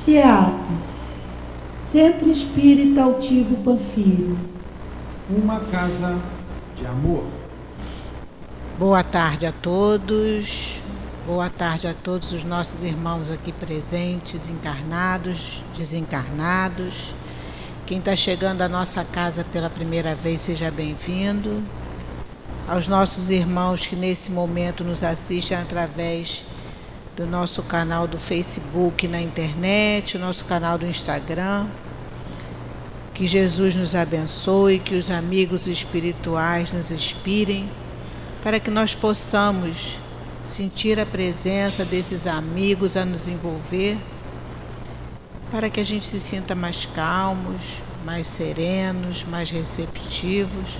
CEAP, Centro Espírita Altivo Panfiro. Uma casa de amor. Boa tarde a todos. Boa tarde a todos os nossos irmãos aqui presentes, encarnados, desencarnados. Quem está chegando à nossa casa pela primeira vez, seja bem-vindo. Aos nossos irmãos que nesse momento nos assistem através do nosso canal do Facebook na internet, o nosso canal do Instagram. Que Jesus nos abençoe, que os amigos espirituais nos inspirem, para que nós possamos sentir a presença desses amigos a nos envolver, para que a gente se sinta mais calmos, mais serenos, mais receptivos.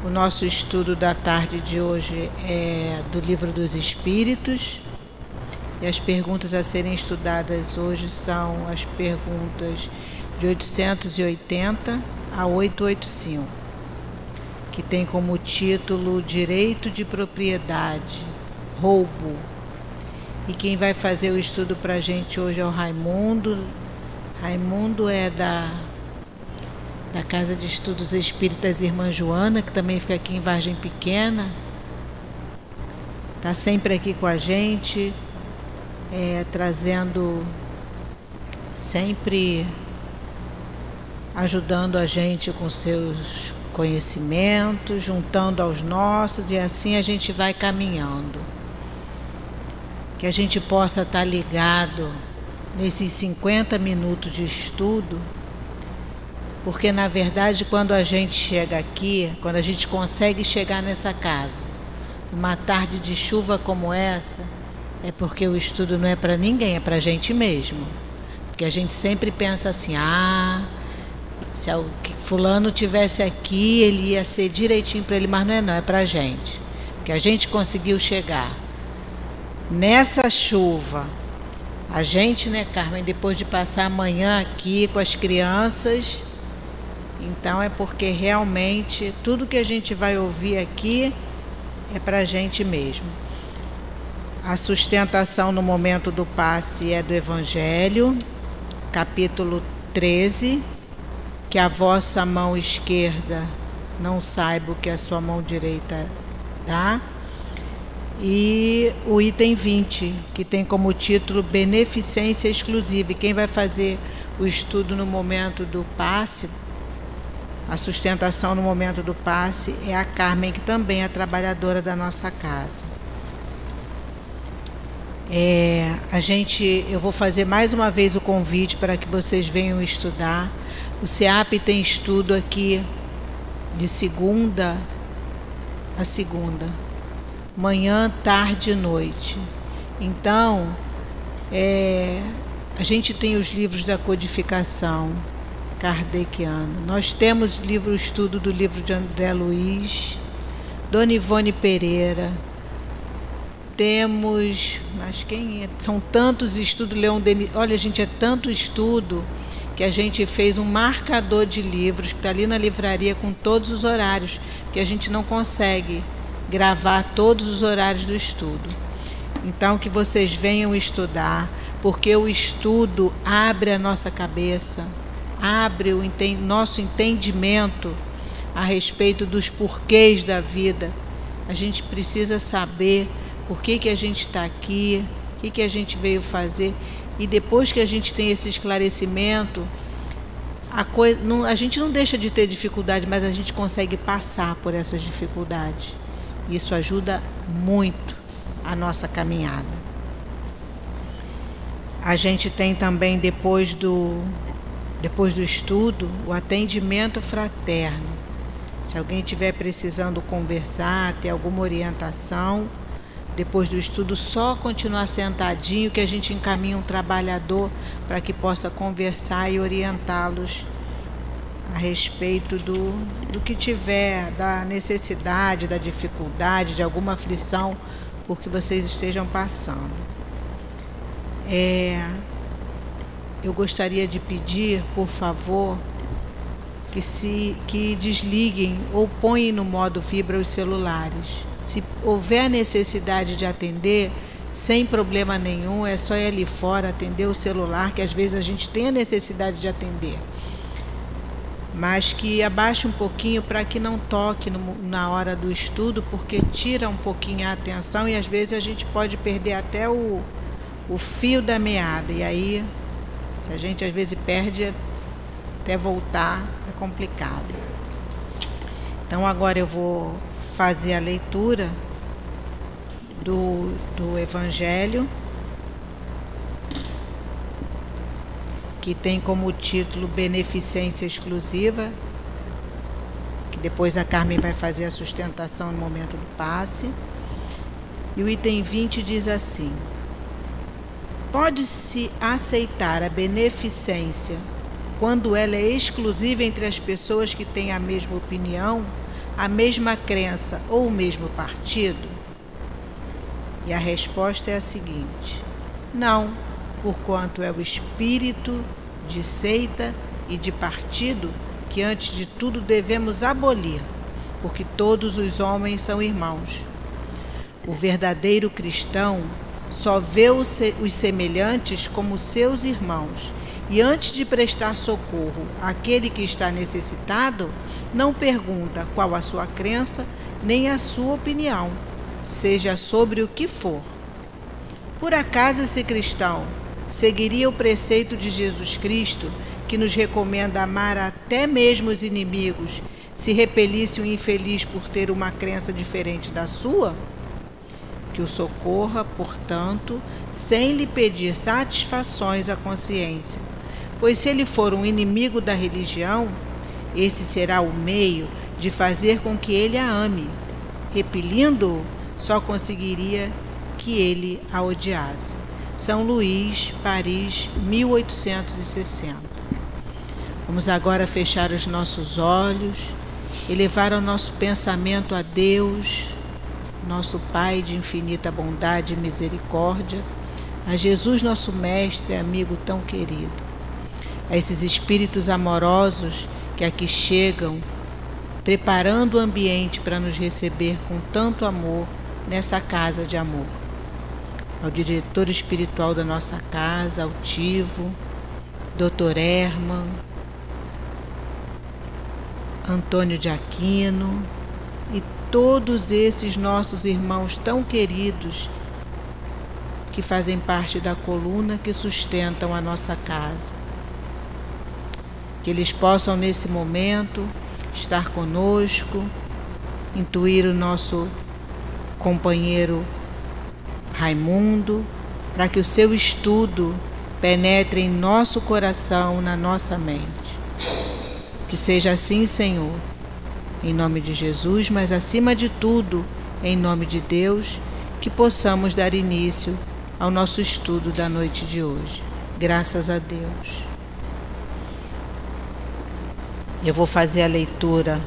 O nosso estudo da tarde de hoje é do Livro dos Espíritos, e as perguntas a serem estudadas hoje são as perguntas de 880 a 885, que tem como título Direito de Propriedade, Roubo. E quem vai fazer o estudo para a gente hoje é o Raimundo. Raimundo é da Casa de Estudos Espíritas Irmã Joana, que também fica aqui em Vargem Pequena. Está sempre aqui com a gente, trazendo, sempre ajudando a gente com seus conhecimentos, juntando aos nossos, e assim a gente vai caminhando. Que a gente possa estar ligado nesses 50 minutos de estudo, porque na verdade quando a gente chega aqui, quando a gente consegue chegar nessa casa, numa tarde de chuva como essa, é porque o estudo não é para ninguém, é para a gente mesmo. Porque a gente sempre pensa assim, se fulano tivesse aqui, ele ia ser direitinho para ele, mas não, é para a gente. Porque a gente conseguiu chegar nessa chuva. A gente, né, Carmen, depois de passar a manhã aqui com as crianças, então é porque realmente tudo que a gente vai ouvir aqui é para a gente mesmo. A sustentação no momento do passe é do Evangelho, capítulo 13, que a vossa mão esquerda não saiba o que a sua mão direita dá, e o item 20, que tem como título Beneficência Exclusiva. E quem vai fazer o estudo no momento do passe, a sustentação no momento do passe, é a Carmen, que também é trabalhadora da nossa casa. Eu vou fazer mais uma vez o convite para que vocês venham estudar. O CEAP tem estudo aqui de segunda a segunda, manhã, tarde e noite. Então, a gente tem os livros da codificação kardeciana. Nós temos estudo do livro de André Luiz, Dona Ivone Pereira. Temos, mas quem é? São tantos estudos, Leon Denis. Olha, gente, é tanto estudo que a gente fez um marcador de livros que está ali na livraria com todos os horários, que a gente não consegue gravar todos os horários do estudo. Então, que vocês venham estudar, porque o estudo abre a nossa cabeça, abre o nosso entendimento a respeito dos porquês da vida. A gente precisa saber por que a gente está aqui, o que a gente veio fazer. E depois que a gente tem esse esclarecimento, a gente não deixa de ter dificuldade, mas a gente consegue passar por essas dificuldades. Isso ajuda muito a nossa caminhada. A gente tem também, depois do estudo, o atendimento fraterno. Se alguém estiver precisando conversar, ter alguma orientação, depois do estudo, só continuar sentadinho, que a gente encaminha um trabalhador para que possa conversar e orientá-los a respeito do que tiver, da necessidade, da dificuldade, de alguma aflição por que vocês estejam passando. Eu gostaria de pedir, por favor, que desliguem ou põem no modo vibra os celulares. Se houver necessidade de atender, sem problema nenhum, é só ir ali fora atender o celular, que às vezes a gente tem a necessidade de atender. Mas que abaixe um pouquinho para que não toque na hora do estudo, porque tira um pouquinho a atenção e às vezes a gente pode perder até o fio da meada. E aí, se a gente às vezes perde, até voltar é complicado. Então agora eu vou fazer a leitura do Evangelho, que tem como título Beneficência Exclusiva, que depois a Carmen vai fazer a sustentação no momento do passe. E o item 20 diz assim: pode-se aceitar a beneficência quando ela é exclusiva entre as pessoas que têm a mesma opinião, a mesma crença ou o mesmo partido? E a resposta é a seguinte: não, porquanto é o espírito de seita e de partido que antes de tudo devemos abolir, porque todos os homens são irmãos. O verdadeiro cristão só vê os semelhantes como seus irmãos, e antes de prestar socorro àquele que está necessitado, não pergunta qual a sua crença nem a sua opinião, seja sobre o que for. Por acaso esse cristão seguiria o preceito de Jesus Cristo, que nos recomenda amar até mesmo os inimigos, se repelisse o infeliz por ter uma crença diferente da sua? Que o socorra, portanto, sem lhe pedir satisfações à consciência, pois se ele for um inimigo da religião, esse será o meio de fazer com que ele a ame. Repelindo-o, só conseguiria que ele a odiasse. São Luís, Paris, 1860. Vamos agora fechar os nossos olhos, elevar o nosso pensamento a Deus, nosso Pai de infinita bondade e misericórdia, a Jesus, nosso Mestre e amigo tão querido, a esses espíritos amorosos que aqui chegam, preparando o ambiente para nos receber com tanto amor nessa casa de amor. Ao diretor espiritual da nossa casa, altivo, Dr. Herman, Antônio de Aquino e todos esses nossos irmãos tão queridos que fazem parte da coluna que sustentam a nossa casa. Que eles possam, nesse momento, estar conosco, intuir o nosso companheiro Raimundo, para que o seu estudo penetre em nosso coração, na nossa mente. Que seja assim, Senhor, em nome de Jesus, mas acima de tudo, em nome de Deus, que possamos dar início ao nosso estudo da noite de hoje. Graças a Deus. Eu vou fazer a leitura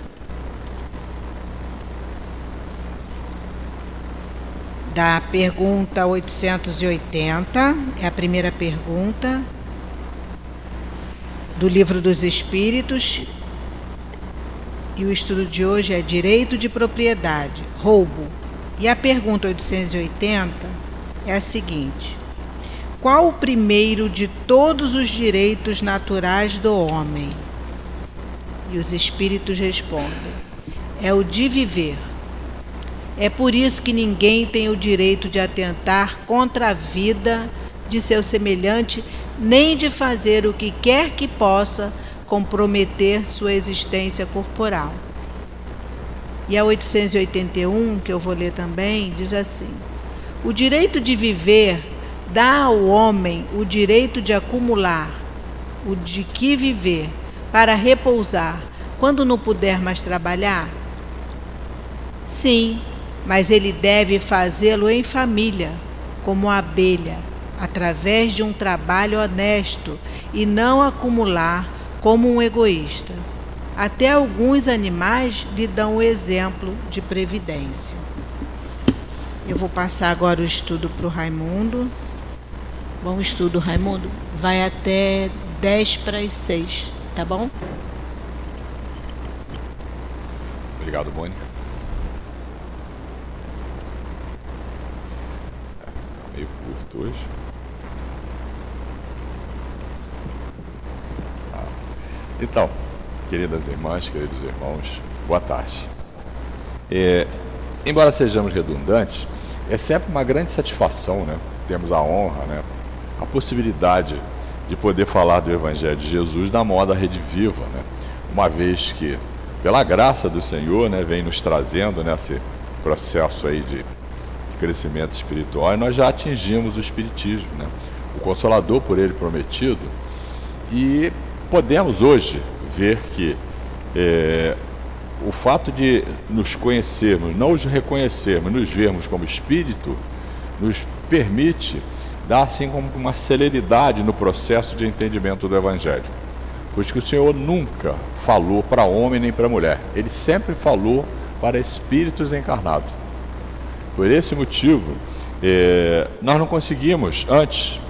da pergunta 880, é a primeira pergunta do Livro dos Espíritos, e o estudo de hoje é Direito de Propriedade, Roubo. E a pergunta 880 é a seguinte: qual o primeiro de todos os direitos naturais do homem? E os Espíritos respondem: é o de viver. É por isso que ninguém tem o direito de atentar contra a vida de seu semelhante, nem de fazer o que quer que possa comprometer sua existência corporal. E a 881, que eu vou ler também, diz assim: o direito de viver dá ao homem o direito de acumular, o de que viver, para repousar, quando não puder mais trabalhar? Sim, mas ele deve fazê-lo em família, como a abelha, através de um trabalho honesto, e não acumular como um egoísta. Até alguns animais lhe dão o exemplo de previdência. Eu vou passar agora o estudo para o Raimundo. Bom estudo, Raimundo. Vai até 5:50, tá bom? Obrigado, Mônica. meio curto hoje. Então, queridas irmãs, queridos irmãos, boa tarde. Embora sejamos redundantes, é sempre uma grande satisfação, né? Temos a honra, né? A possibilidade de poder falar do Evangelho de Jesus na moda Rede Viva, né? Uma vez que, pela graça do Senhor, né, vem nos trazendo nesse processo aí de crescimento espiritual, e nós já atingimos o Espiritismo, né? O Consolador por ele prometido, e podemos hoje ver que o fato de nos conhecermos, não os reconhecermos, nos vermos como Espírito, nos permite dar assim como uma celeridade no processo de entendimento do Evangelho. Pois que o Senhor nunca falou para homem nem para mulher, Ele sempre falou para espíritos encarnados. Por esse motivo, nós não conseguimos antes,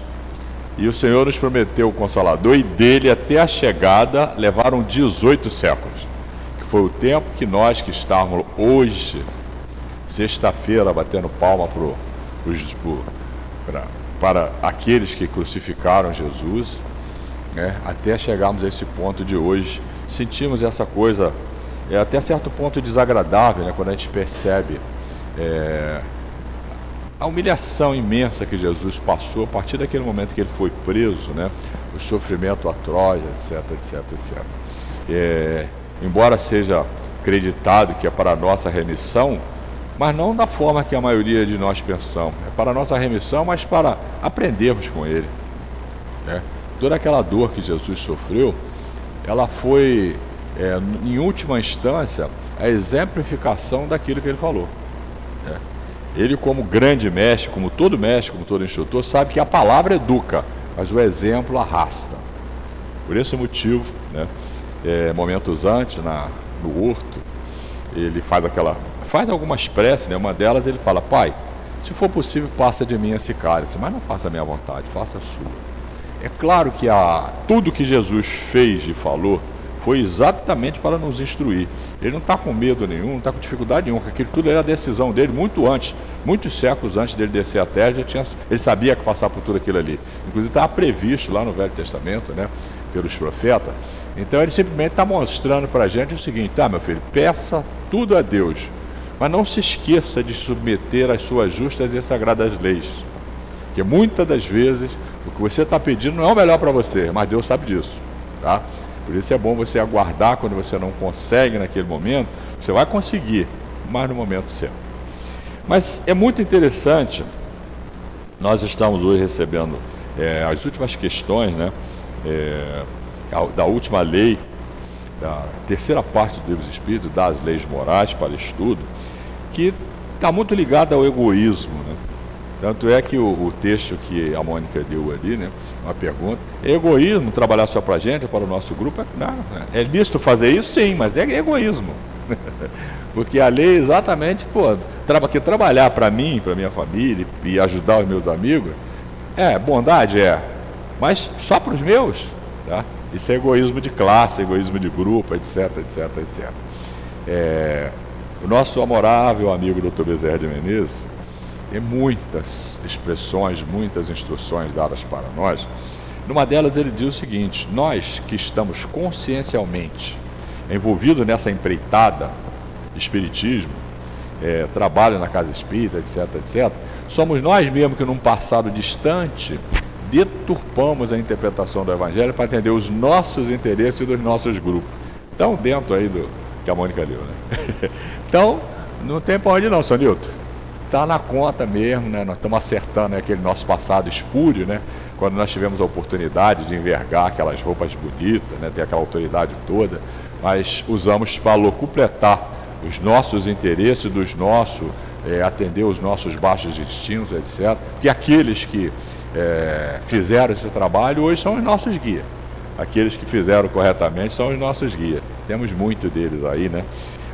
e o Senhor nos prometeu o Consolador, e dele até a chegada levaram 18 séculos, que foi o tempo que nós que estávamos hoje, sexta-feira, batendo palma para aqueles que crucificaram Jesus, né, até chegarmos a esse ponto de hoje, sentimos essa coisa, até certo ponto desagradável, né, quando a gente percebe a humilhação imensa que Jesus passou a partir daquele momento que ele foi preso, né, o sofrimento atroz, etc, etc, etc. Embora seja acreditado que é para a nossa remissão, mas não da forma que a maioria de nós pensamos. É para a nossa remissão, mas para aprendermos com ele, né? Toda aquela dor que Jesus sofreu, ela foi, em última instância, a exemplificação daquilo que ele falou, né? Ele, como grande mestre, como todo instrutor, sabe que a palavra educa, mas o exemplo arrasta. Por esse motivo, né, momentos antes, no horto, ele faz algumas preces, né? Uma delas ele fala: Pai, se for possível, passa de mim esse cálice, mas não faça a minha vontade, faça a sua. É claro que tudo que Jesus fez e falou foi exatamente para nos instruir. Ele não está com medo nenhum, não está com dificuldade nenhuma, porque aquilo tudo era a decisão dele muito antes, muitos séculos antes dele descer a terra, ele sabia que passar por tudo aquilo ali. Inclusive estava previsto lá no Velho Testamento, né, pelos profetas. Então ele simplesmente está mostrando para a gente o seguinte: tá, meu filho, peça tudo a Deus, mas não se esqueça de submeter às suas justas e sagradas leis, porque muitas das vezes o que você está pedindo não é o melhor para você, mas Deus sabe disso, tá? Por isso é bom você aguardar. Quando você não consegue naquele momento, você vai conseguir, mas no momento certo. Mas é muito interessante, nós estamos hoje recebendo as últimas questões, né, da última lei, da terceira parte do Livro dos Espíritos, das leis morais para estudo, que está muito ligada ao egoísmo, né? Tanto é que o texto que a Mônica deu ali, né, uma pergunta: é egoísmo trabalhar só para a gente, para o nosso grupo? Não, é lícito fazer isso? Sim, mas é egoísmo. Porque a lei exatamente, que trabalhar para mim, para minha família e ajudar os meus amigos, bondade, mas só para os meus, tá? Isso é egoísmo de classe, egoísmo de grupo, etc, etc, etc. O nosso amorável amigo Dr. Bezerra de Menezes, tem muitas expressões, muitas instruções dadas para nós. Numa delas ele diz o seguinte: nós que estamos consciencialmente envolvidos nessa empreitada, espiritismo, trabalho na casa espírita, etc, etc, somos nós mesmos que num passado distante deturpamos a interpretação do Evangelho para atender os nossos interesses e dos nossos grupos. Então, dentro aí do que a Mônica leu, né? Então, não tem para onde não, Sr. Nilton. Está na conta mesmo, né? Nós estamos acertando aquele nosso passado espúrio, né? Quando nós tivemos a oportunidade de envergar aquelas roupas bonitas, né? Ter aquela autoridade toda, mas usamos para locupletar os nossos interesses, atender os nossos baixos instintos, etc. Porque aqueles que fizeram esse trabalho hoje são os nossos guias. Aqueles que fizeram corretamente são os nossos guias. Temos muito deles aí, né?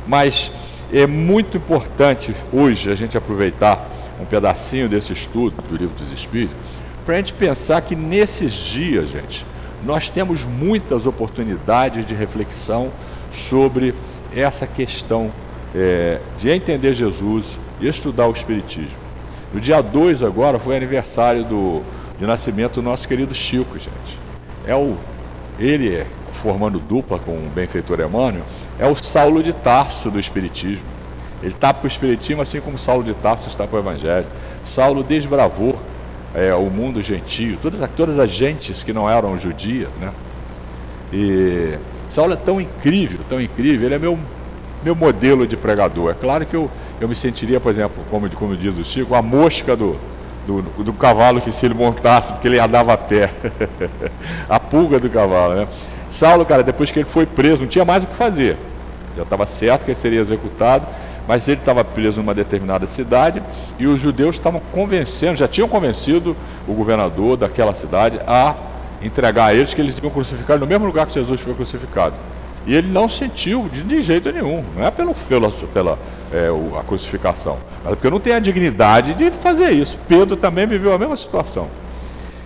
Mas é muito importante hoje a gente aproveitar um pedacinho desse estudo do Livro dos Espíritos para a gente pensar que nesses dias, gente, nós temos muitas oportunidades de reflexão sobre essa questão de entender Jesus e estudar o Espiritismo. No dia 2 agora foi aniversário de nascimento do nosso querido Chico, gente. Ele formando dupla com o benfeitor Emmanuel, é o Saulo de Tarso do Espiritismo. Ele está para o Espiritismo assim como Saulo de Tarso está para o Evangelho. Saulo desbravou o mundo gentio, todas as gentes que não eram judias, né? E Saulo é tão incrível, ele é meu modelo de pregador. É claro que eu me sentiria, por exemplo, como diz o Chico, a mosca do cavalo que se ele montasse, porque ele andava a pé. A pulga do cavalo, né? Saulo, cara, depois que ele foi preso, não tinha mais o que fazer. Já estava certo que ele seria executado, mas ele estava preso numa determinada cidade e os judeus estavam já tinham convencido o governador daquela cidade a entregar a eles que eles iam crucificar no mesmo lugar que Jesus foi crucificado. E ele não sentiu de jeito nenhum, não é pela a crucificação, mas porque não tem a dignidade de fazer isso. Pedro também viveu a mesma situação.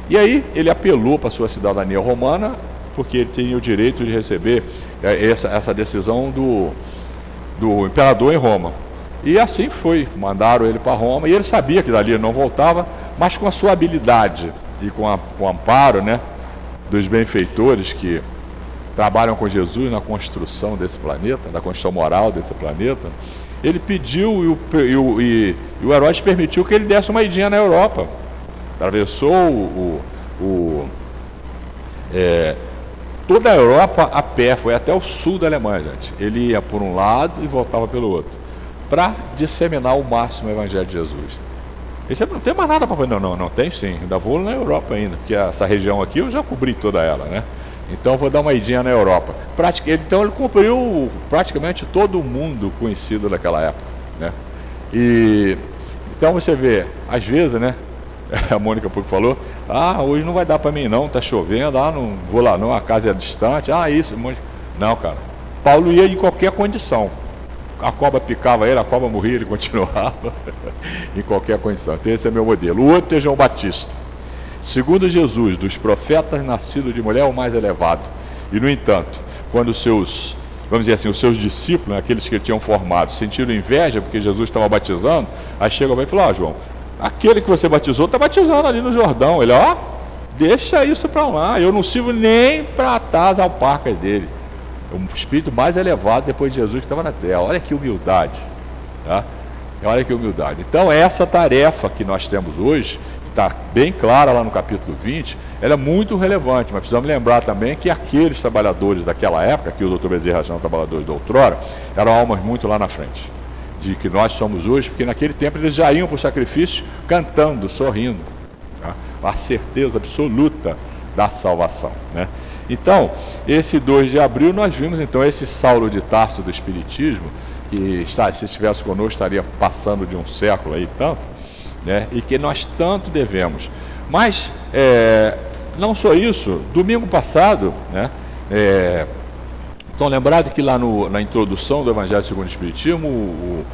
E aí ele apelou para a sua cidadania romana, porque ele tinha o direito de receber essa decisão do imperador em Roma. E assim foi, mandaram ele para Roma, e ele sabia que dali ele não voltava, mas com a sua habilidade e com o amparo, né, dos benfeitores que trabalham com Jesus na construção desse planeta, na construção moral desse planeta, ele pediu e o Herodes permitiu que ele desse uma idinha na Europa. Atravessou toda a Europa a pé, foi até o sul da Alemanha, gente. Ele ia por um lado e voltava pelo outro, para disseminar ao máximo o Evangelho de Jesus. Ele disse, não tem mais nada para fazer. Não, tem sim, ainda vou na Europa ainda, porque essa região aqui eu já cobri toda ela, né? Então vou dar uma idinha na Europa. Então ele cobriu praticamente todo o mundo conhecido daquela época, né? E então você vê, às vezes, né? A Mônica pouco falou, hoje não vai dar para mim não, tá chovendo, não vou lá não, a casa é distante, isso. Não, cara, Paulo ia em qualquer condição. A cobra picava ele, a cobra morria, ele continuava em qualquer condição. Então esse é meu modelo. O outro é João Batista. Segundo Jesus, dos profetas nascido de mulher, é o mais elevado. E no entanto, quando os seus discípulos, aqueles que ele tinham formado, sentiram inveja porque Jesus estava batizando, aí chegam e falam, João, aquele que você batizou está batizando ali no Jordão. Ele, deixa isso para lá, eu não sirvo nem para atar as alparcas dele. É o espírito mais elevado depois de Jesus que estava na terra. Olha que humildade, tá? Olha que humildade. Então essa tarefa que nós temos hoje, que está bem clara lá no capítulo 20, ela é muito relevante, mas precisamos lembrar também que aqueles trabalhadores daquela época, que o Dr. Bezerra chama trabalhadores de outrora, eram almas muito lá na frente, de que nós somos hoje, porque naquele tempo eles já iam para o sacrifício cantando, sorrindo, tá? A certeza absoluta da salvação, né? Então, esse 2 de abril nós vimos então esse Saulo de Tarso do Espiritismo, que se estivesse conosco estaria passando de um século aí tanto, né? E que nós tanto devemos. Mas não só isso, domingo passado, né? Estão lembrados que lá na introdução do Evangelho segundo o Espiritismo, o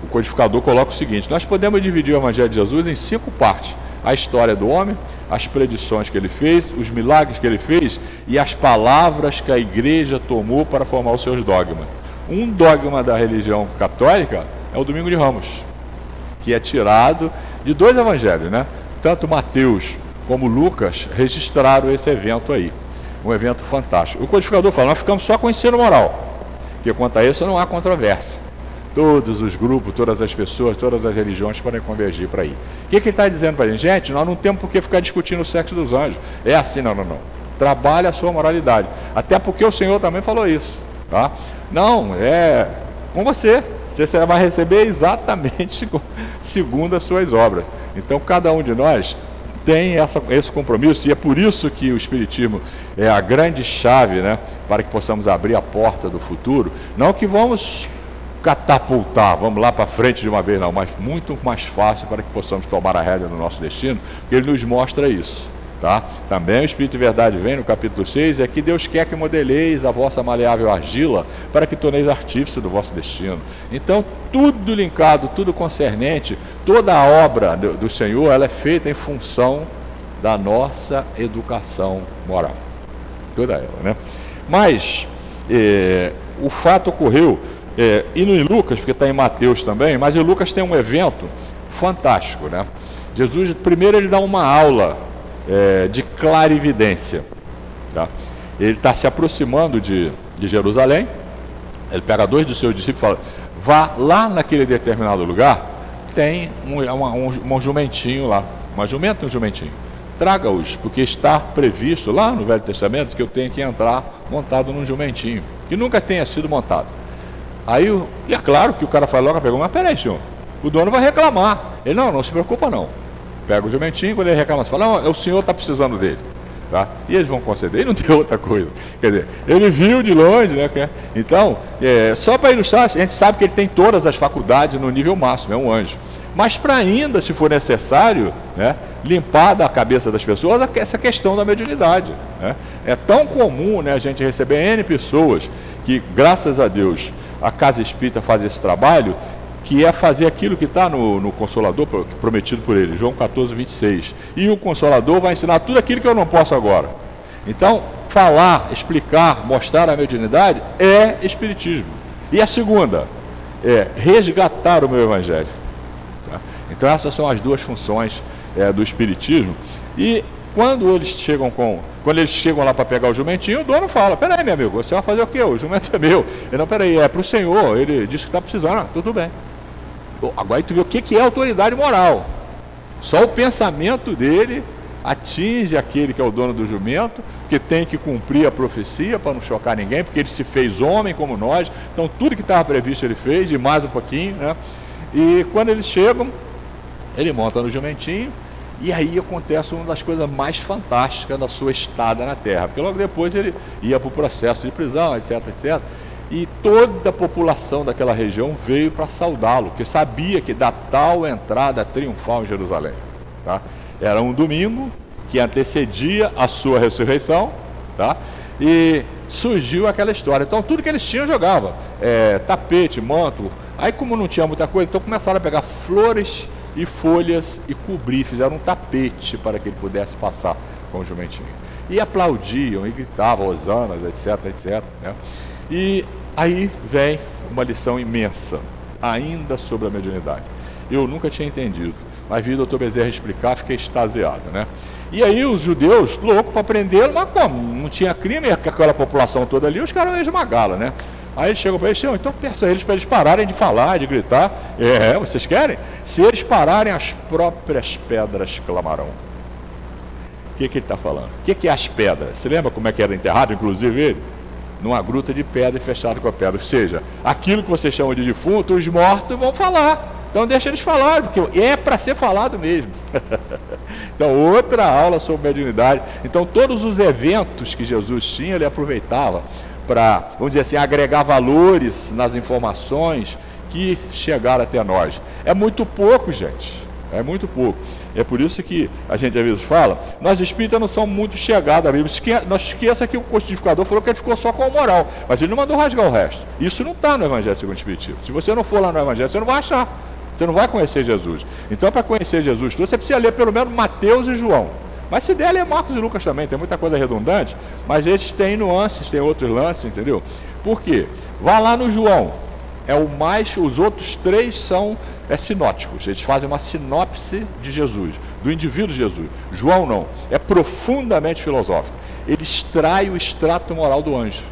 codificador coloca o seguinte: nós podemos dividir o Evangelho de Jesus em 5 partes. A história do homem, as predições que ele fez, os milagres que ele fez e as palavras que a igreja tomou para formar os seus dogmas. Um dogma da religião católica é o Domingo de Ramos, que é tirado de 2 evangelhos, né? Tanto Mateus como Lucas registraram esse evento aí, um evento fantástico. O codificador fala, nós ficamos só com o ensino moral, que quanto a isso não há controvérsia. Todos os grupos, todas as pessoas, todas as religiões podem convergir para aí. O que ele está dizendo para a gente? Gente, nós não temos por que ficar discutindo o sexo dos anjos. É assim, não. Trabalhe a sua moralidade. Até porque o Senhor também falou isso, tá? Não, é com você. Você vai receber exatamente segundo as suas obras. Então, cada um de nós tem esse compromisso, e é por isso que o Espiritismo é a grande chave, né, para que possamos abrir a porta do futuro. Não que vamos catapultar, vamos lá para frente de uma vez, não, mas muito mais fácil para que possamos tomar a rédea do nosso destino, porque ele nos mostra isso, tá? Também o Espírito de Verdade vem no capítulo 6, é que Deus quer que modeleis a vossa maleável argila para que torneis artífice do vosso destino. Então, tudo linkado, tudo concernente, toda a obra do Senhor, ela é feita em função da nossa educação moral, toda ela, né? Mas o fato ocorreu, e no Lucas, porque está em Mateus também, mas em Lucas tem um evento fantástico, né? Jesus, primeiro, ele dá uma aula de clarividência. Tá? Ele está se aproximando de Jerusalém. Ele pega 2 dos seus discípulos e fala: vá lá naquele determinado lugar, tem um jumentinho lá, uma jumenta e um jumentinho. Traga-os, porque está previsto lá no Velho Testamento que eu tenho que entrar montado num jumentinho, que nunca tenha sido montado. E é claro que o cara fala logo, pegou, mas peraí, senhor, o dono vai reclamar. Ele, não se preocupa não. Pega o jumentinho, quando ele reclama, você fala: não, o senhor está precisando dele. Tá? E eles vão conceder, e não tem outra coisa. Quer dizer, ele viu de longe, né? Então, só para ilustrar, a gente sabe que ele tem todas as faculdades no nível máximo, é um anjo. Mas para ainda, se for necessário, né, limpar da cabeça das pessoas essa questão da mediunidade. Né? É tão comum, né, a gente receber N pessoas que, graças a Deus, a Casa Espírita faz esse trabalho, que é fazer aquilo que está no Consolador, prometido por ele, João 14, 26. E o Consolador vai ensinar tudo aquilo que eu não posso agora. Então, falar, explicar, mostrar a mediunidade é Espiritismo. E a segunda é resgatar o meu Evangelho. Tá? Então, essas são as 2 funções do Espiritismo. E quando eles chegam lá para pegar o jumentinho, o dono fala: peraí, meu amigo, você vai fazer o quê? O jumento é meu. Ele, não, peraí, é para o senhor. Ele disse que está precisando. Tudo bem. Agora tu vê o que é autoridade moral. Só o pensamento dele atinge aquele que é o dono do jumento, que tem que cumprir a profecia para não chocar ninguém, porque ele se fez homem como nós. Então tudo que estava previsto ele fez, e mais um pouquinho, né? E quando eles chegam, ele monta no jumentinho, e aí acontece uma das coisas mais fantásticas da sua estada na Terra, porque logo depois ele ia para o processo de prisão, etc, etc. E toda a população daquela região veio para saudá-lo, porque sabia que da tal entrada triunfal em Jerusalém. Tá? Era um domingo que antecedia a sua ressurreição, tá? E surgiu aquela história. Então tudo que eles tinham jogava, tapete, manto. Aí, como não tinha muita coisa, então começaram a pegar flores e folhas e cobrir, fizeram um tapete para que ele pudesse passar com o jumentinho. E aplaudiam e gritavam hosanas, etc, etc, né? E aí vem uma lição imensa, ainda sobre a mediunidade. Eu nunca tinha entendido, mas vi o Dr. Bezerra explicar, fiquei extasiado, né? E aí os judeus, loucos para prendê-lo, mas como? Não tinha crime, aquela população toda ali, os caras iam esmagá-la, né? Aí eles chegam para eles, então peça a eles para eles pararem de falar, de gritar. Vocês querem? Se eles pararem, as próprias pedras clamarão. O que ele está falando? O que é as pedras? Você lembra como é que era enterrado, inclusive ele? Numa gruta de pedra e fechado com a pedra. Ou seja, aquilo que vocês chamam de defunto, os mortos vão falar. Então deixa eles falar, porque é para ser falado mesmo. Então, outra aula sobre mediunidade. Então, todos os eventos que Jesus tinha, ele aproveitava para, vamos dizer assim, agregar valores nas informações que chegaram até nós. É muito pouco, gente. É muito pouco. É por isso que a gente às vezes fala, nós espíritas não somos muito chegados à Bíblia. Não esqueça que o codificador falou que ele ficou só com o moral, mas ele não mandou rasgar o resto. Isso não está no Evangelho segundo o Espiritismo. Se você não for lá no Evangelho, você não vai achar. Você não vai conhecer Jesus. Então, para conhecer Jesus, você precisa ler pelo menos Mateus e João. Mas se der, ler Marcos e Lucas também. Tem muita coisa redundante, mas eles têm nuances, têm outros lances, entendeu? Por quê? Vá lá no João. Os outros 3 são sinóticos. Eles fazem uma sinopse de Jesus, do indivíduo de Jesus. João não. É profundamente filosófico. Ele extrai o extrato moral do anjo.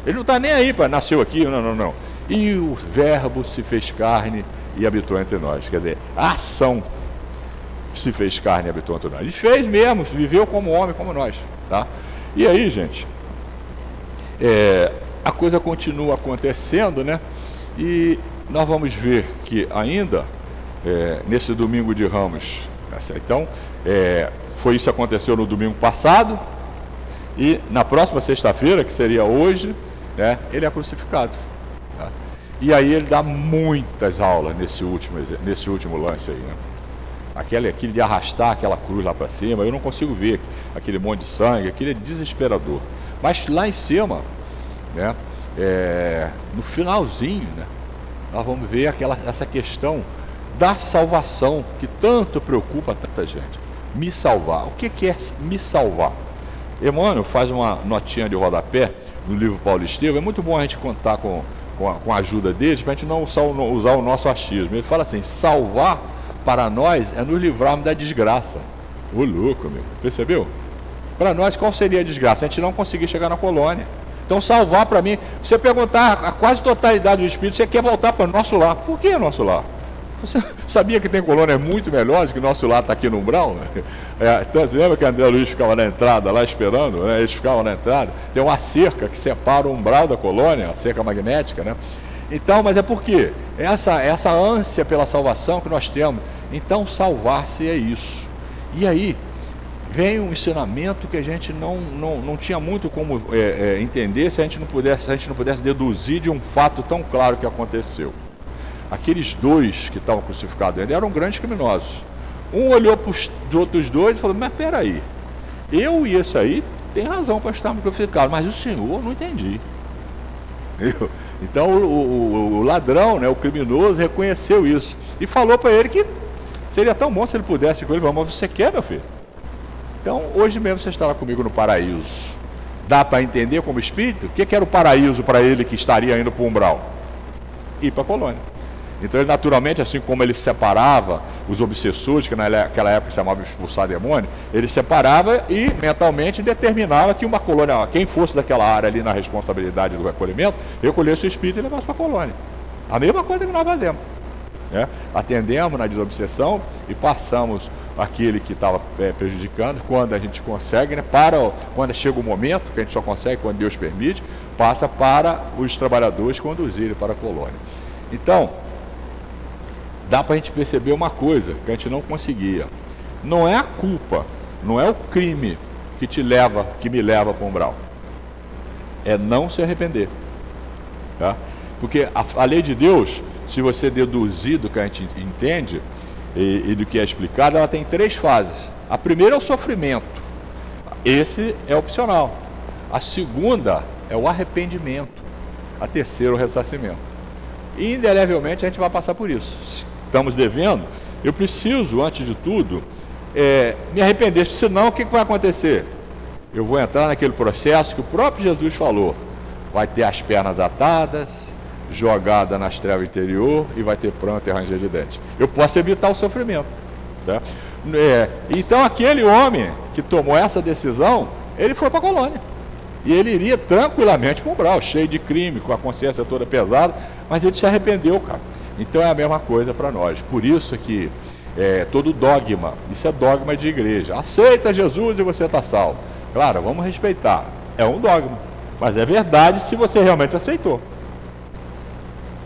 Ele não está nem aí para nasceu aqui, não. E o verbo se fez carne e habitou entre nós. Quer dizer, a ação se fez carne e habitou entre nós. Ele fez mesmo, viveu como homem, como nós. Tá? E aí, gente, a coisa continua acontecendo, né? E nós vamos ver que ainda, nesse domingo de Ramos, então, foi isso que aconteceu no domingo passado, e na próxima sexta-feira, que seria hoje, né, ele é crucificado. Tá? E aí ele dá muitas aulas nesse último lance aí, né? Aquele de arrastar aquela cruz lá para cima, eu não consigo ver aquele monte de sangue, aquele é desesperador. Mas lá em cima, né, no finalzinho, né, nós vamos ver essa questão da salvação que tanto preocupa tanta gente. Me salvar. O que é me salvar? Emmanuel faz uma notinha de rodapé no livro Paulo Estevam. É muito bom a gente contar com a ajuda deles, para a gente não usar o nosso achismo. Ele fala assim: salvar para nós é nos livrarmos da desgraça. Ô louco, meu, percebeu? Para nós, qual seria a desgraça? A gente não conseguir chegar na colônia. Então, salvar para mim, se você perguntar a quase totalidade do espírito, você quer voltar para o nosso lar. Por que nosso lar? Você sabia que tem colônias muito melhores, que o nosso lar está aqui no umbral? Então, você lembra que André Luiz ficava na entrada lá esperando? Né? Eles ficavam na entrada. Tem uma cerca que separa o umbral da colônia, a cerca magnética, né? Então, mas é por quê? Essa ânsia pela salvação que nós temos. Então, salvar-se é isso. E aí, vem um ensinamento que a gente não tinha muito como entender se a gente não pudesse deduzir de um fato tão claro que aconteceu. Aqueles dois que estavam crucificados ainda eram grandes criminosos. Um olhou para os outros dois e falou: mas peraí, eu e esse aí tem razão para estarmos crucificados, mas o senhor não entendi. Então o ladrão, né, o criminoso, reconheceu isso e falou para ele que seria tão bom se ele pudesse com ele. Vamos, você quer, meu filho? Então hoje mesmo você estará comigo no paraíso. Dá para entender como espírito? O que era o paraíso para ele que estaria indo para o umbral? Ir para a colônia. Então ele naturalmente, assim como ele separava os obsessores, que naquela época se chamava de expulsar demônio, ele separava e mentalmente determinava que uma colônia, quem fosse daquela área ali na responsabilidade do recolhimento, recolhesse o espírito e levasse para a colônia. A mesma coisa que nós fazemos. Atendemos na desobsessão e passamos aquele que estava prejudicando, quando a gente consegue, né, quando chega o momento, que a gente só consegue quando Deus permite, passa para os trabalhadores conduzirem para a colônia. Então, dá para a gente perceber uma coisa que a gente não conseguia. Não é a culpa, não é o crime que me leva para o umbral. É não se arrepender. Tá? Porque a lei de Deus, se você deduzir do que a gente entende e do que é explicado, ela tem 3 fases. A primeira é o sofrimento. Esse é opcional. A segunda é o arrependimento. A terceira, o ressarcimento. E indelevelmente a gente vai passar por isso. Estamos devendo, eu preciso, antes de tudo, me arrepender, senão o que vai acontecer? Eu vou entrar naquele processo que o próprio Jesus falou, vai ter as pernas atadas, jogada nas trevas interior e vai ter pranto e ranger de dentes. Eu posso evitar o sofrimento. Tá? Então aquele homem que tomou essa decisão, ele foi para a colônia. E ele iria tranquilamente para o umbral, cheio de crime, com a consciência toda pesada, mas ele se arrependeu, cara. Então é a mesma coisa para nós. Por isso que todo dogma, isso é dogma de igreja. Aceita Jesus e você está salvo. Claro, vamos respeitar. É um dogma, mas é verdade se você realmente aceitou.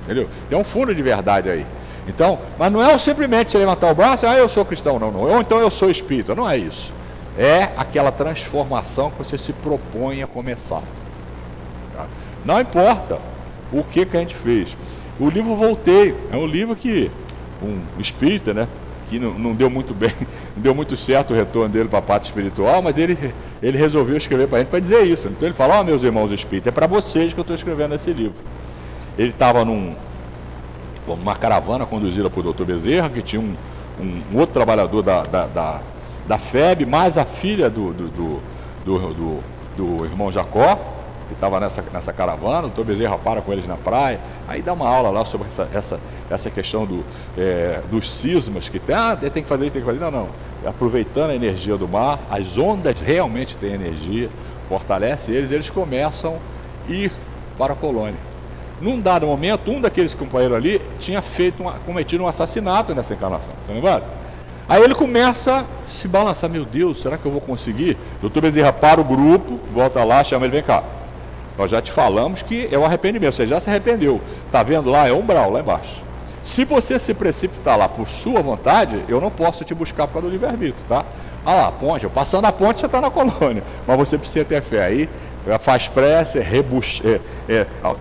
Entendeu? Tem um fundo de verdade aí. Então, mas não é simplesmente você levantar o braço, eu sou cristão, não. Ou então eu sou espírita. Não é isso. É aquela transformação que você se propõe a começar. Tá? Não importa o que a gente fez. O livro Volteio é um livro que um espírita, né, que não deu muito bem, não deu muito certo o retorno dele para a parte espiritual, mas ele resolveu escrever para a gente para dizer isso. Então ele falou: meus irmãos espíritas, é para vocês que eu estou escrevendo esse livro. Ele estava numa caravana conduzida por Dr. Bezerra, que tinha um outro trabalhador da FEB, mais a filha do irmão Jacó, que estava nessa caravana. O Dr. Bezerra para com eles na praia, aí dá uma aula lá sobre essa questão dos cismas que tem que fazer isso, tem que fazer. Não, aproveitando a energia do mar, as ondas realmente têm energia, fortalece eles começam a ir para a colônia. Num dado momento, um daqueles companheiros ali tinha cometido um assassinato nessa encarnação, tá lembrado? Aí ele começa a se balançar: meu Deus, será que eu vou conseguir? O Dr. Bezerra para o grupo, volta lá, chama ele: vem cá, nós já te falamos que é o arrependimento, você já se arrependeu, está vendo lá, é o umbral, lá embaixo. Se você se precipitar lá por sua vontade, eu não posso te buscar por causa do livre-arbítrio, tá? Lá, a ponte, passando a ponte você está na colônia, mas você precisa ter fé. Aí faz prece,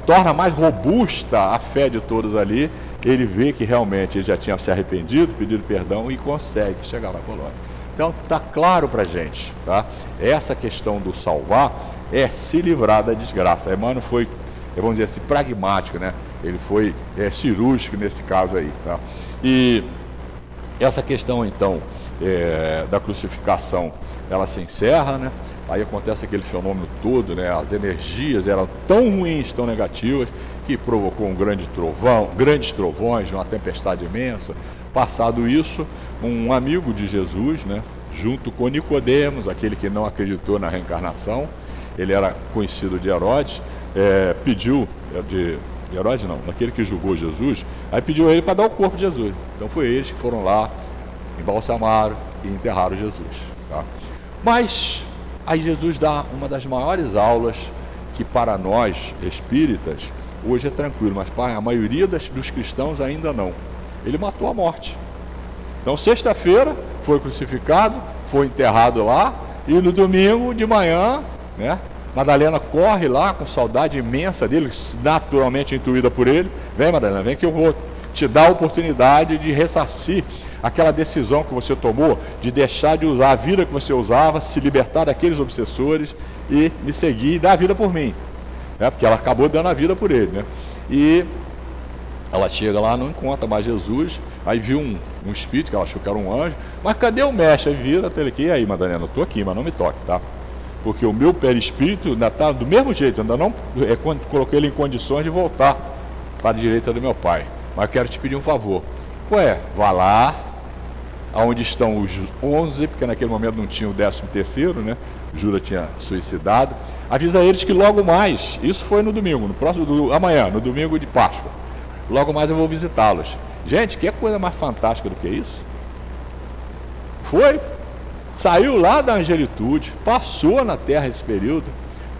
torna mais robusta a fé de todos ali. Ele vê que realmente ele já tinha se arrependido, pedido perdão e consegue chegar na colônia. Então está claro para a gente, tá? Essa questão do salvar é se livrar da desgraça. Emmanuel foi, vamos dizer assim, pragmático, né? Ele foi cirúrgico nesse caso aí, tá? E essa questão então da crucificação, ela se encerra, né? Aí acontece aquele fenômeno todo, né? As energias eram tão ruins, tão negativas, que provocou um grande trovão, grandes trovões, uma tempestade imensa. Passado isso, um amigo de Jesus, né, junto com Nicodemos, aquele que não acreditou na reencarnação, ele era conhecido de Herodes, pediu, de Herodes não, daquele que julgou Jesus, aí pediu a ele para dar o corpo de Jesus. Então foi eles que foram lá, embalsamaram e enterraram Jesus. Tá? Mas aí Jesus dá uma das maiores aulas que para nós espíritas hoje é tranquilo, mas para a maioria dos cristãos ainda não. Ele matou a morte. Então sexta-feira foi crucificado, foi enterrado lá, e no domingo de manhã, né, Madalena corre lá com saudade imensa dele, naturalmente intuída por ele. Vem, Madalena, vem que eu vou te dar a oportunidade de ressarcir aquela decisão que você tomou de deixar de usar a vida que você usava, se libertar daqueles obsessores e me seguir e dar a vida por mim, né? Porque ela acabou dando a vida por ele, né? E ela chega lá, não encontra mais Jesus, aí viu um espírito que ela achou que era um anjo, mas cadê o mestre? Aí vira até ele aqui, e aí, Madalena, eu estou aqui, mas não me toque, tá? Porque o meu perispírito ainda está do mesmo jeito, ainda não quando coloquei ele em condições de voltar para a direita do meu pai. Mas eu quero te pedir um favor. Ué, vá lá, aonde estão os 11, porque naquele momento não tinha o 13º, né? Jura tinha suicidado. Avisa eles que logo mais, isso foi no domingo, no próximo amanhã, no domingo de Páscoa. Logo mais eu vou visitá-los. Gente, que coisa mais fantástica do que isso? Foi, saiu lá da angelitude, passou na terra esse período,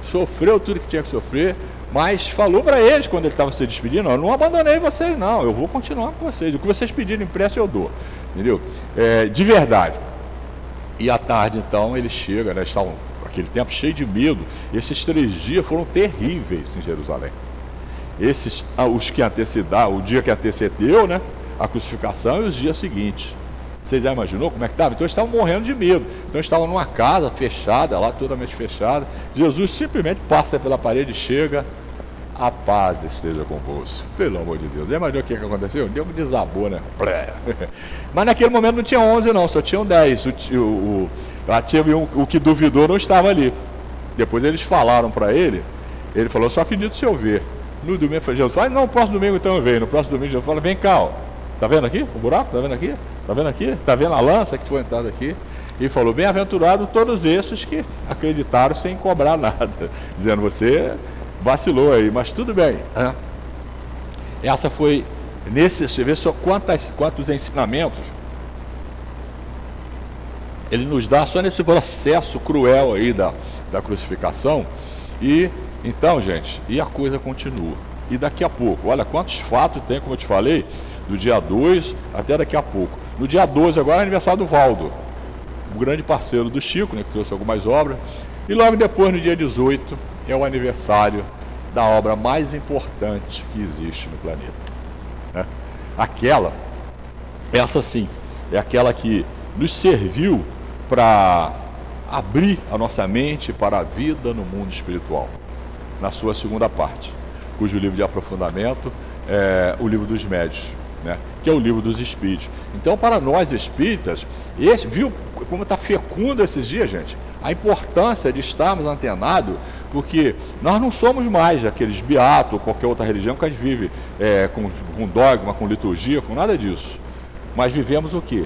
sofreu tudo que tinha que sofrer, mas falou para eles quando ele estava se despedindo: eu não abandonei vocês não, eu vou continuar com vocês, o que vocês pedirem impresso eu dou, entendeu? De verdade. E à tarde então ele chega, né, estavam aquele tempo cheio de medo, esses 3 dias foram terríveis em Jerusalém. Os que antecedaram, o dia que antecedeu, né, a crucificação, e os dias seguintes. Você já imaginou como é que estava? Então eles estavam morrendo de medo. Então estavam numa casa fechada, lá totalmente fechada. Jesus simplesmente passa pela parede e chega: a paz esteja convosco. Pelo amor de Deus. Já imaginou o que aconteceu? Deu um desabou, né? Mas naquele momento não tinha 11 não, só tinham 10. O que duvidou não estava ali. Depois eles falaram para ele, ele falou: só acredito se eu ver. No domingo, Jesus fala: não, no próximo domingo então eu venho. No próximo domingo Jesus fala: vem cá, ó. Tá vendo aqui o buraco? Tá vendo aqui? Tá vendo aqui? Tá vendo a lança que foi entrada aqui? E falou: bem-aventurado todos esses que acreditaram sem cobrar nada. Dizendo: você vacilou aí, mas tudo bem. Essa foi, você vê só quantos ensinamentos ele nos dá só nesse processo cruel aí da crucificação. E então, gente, e a coisa continua. E daqui a pouco, olha quantos fatos tem, como eu te falei, do dia 2 até daqui a pouco. No dia 12 agora é aniversário do Valdo, o grande parceiro do Chico, né, que trouxe algumas obras. E logo depois, no dia 18, é o aniversário da obra mais importante que existe no planeta, né? Essa sim, é aquela que nos serviu para abrir a nossa mente para a vida no mundo espiritual, na sua segunda parte, cujo livro de aprofundamento é o livro dos médiuns, né? Que é o livro dos espíritos. Então, para nós espíritas, viu como está fecundo esses dias, gente? A importância de estarmos antenados, porque nós não somos mais aqueles beatos ou qualquer outra religião que a gente vive com dogma, com liturgia, com nada disso. Mas vivemos o quê?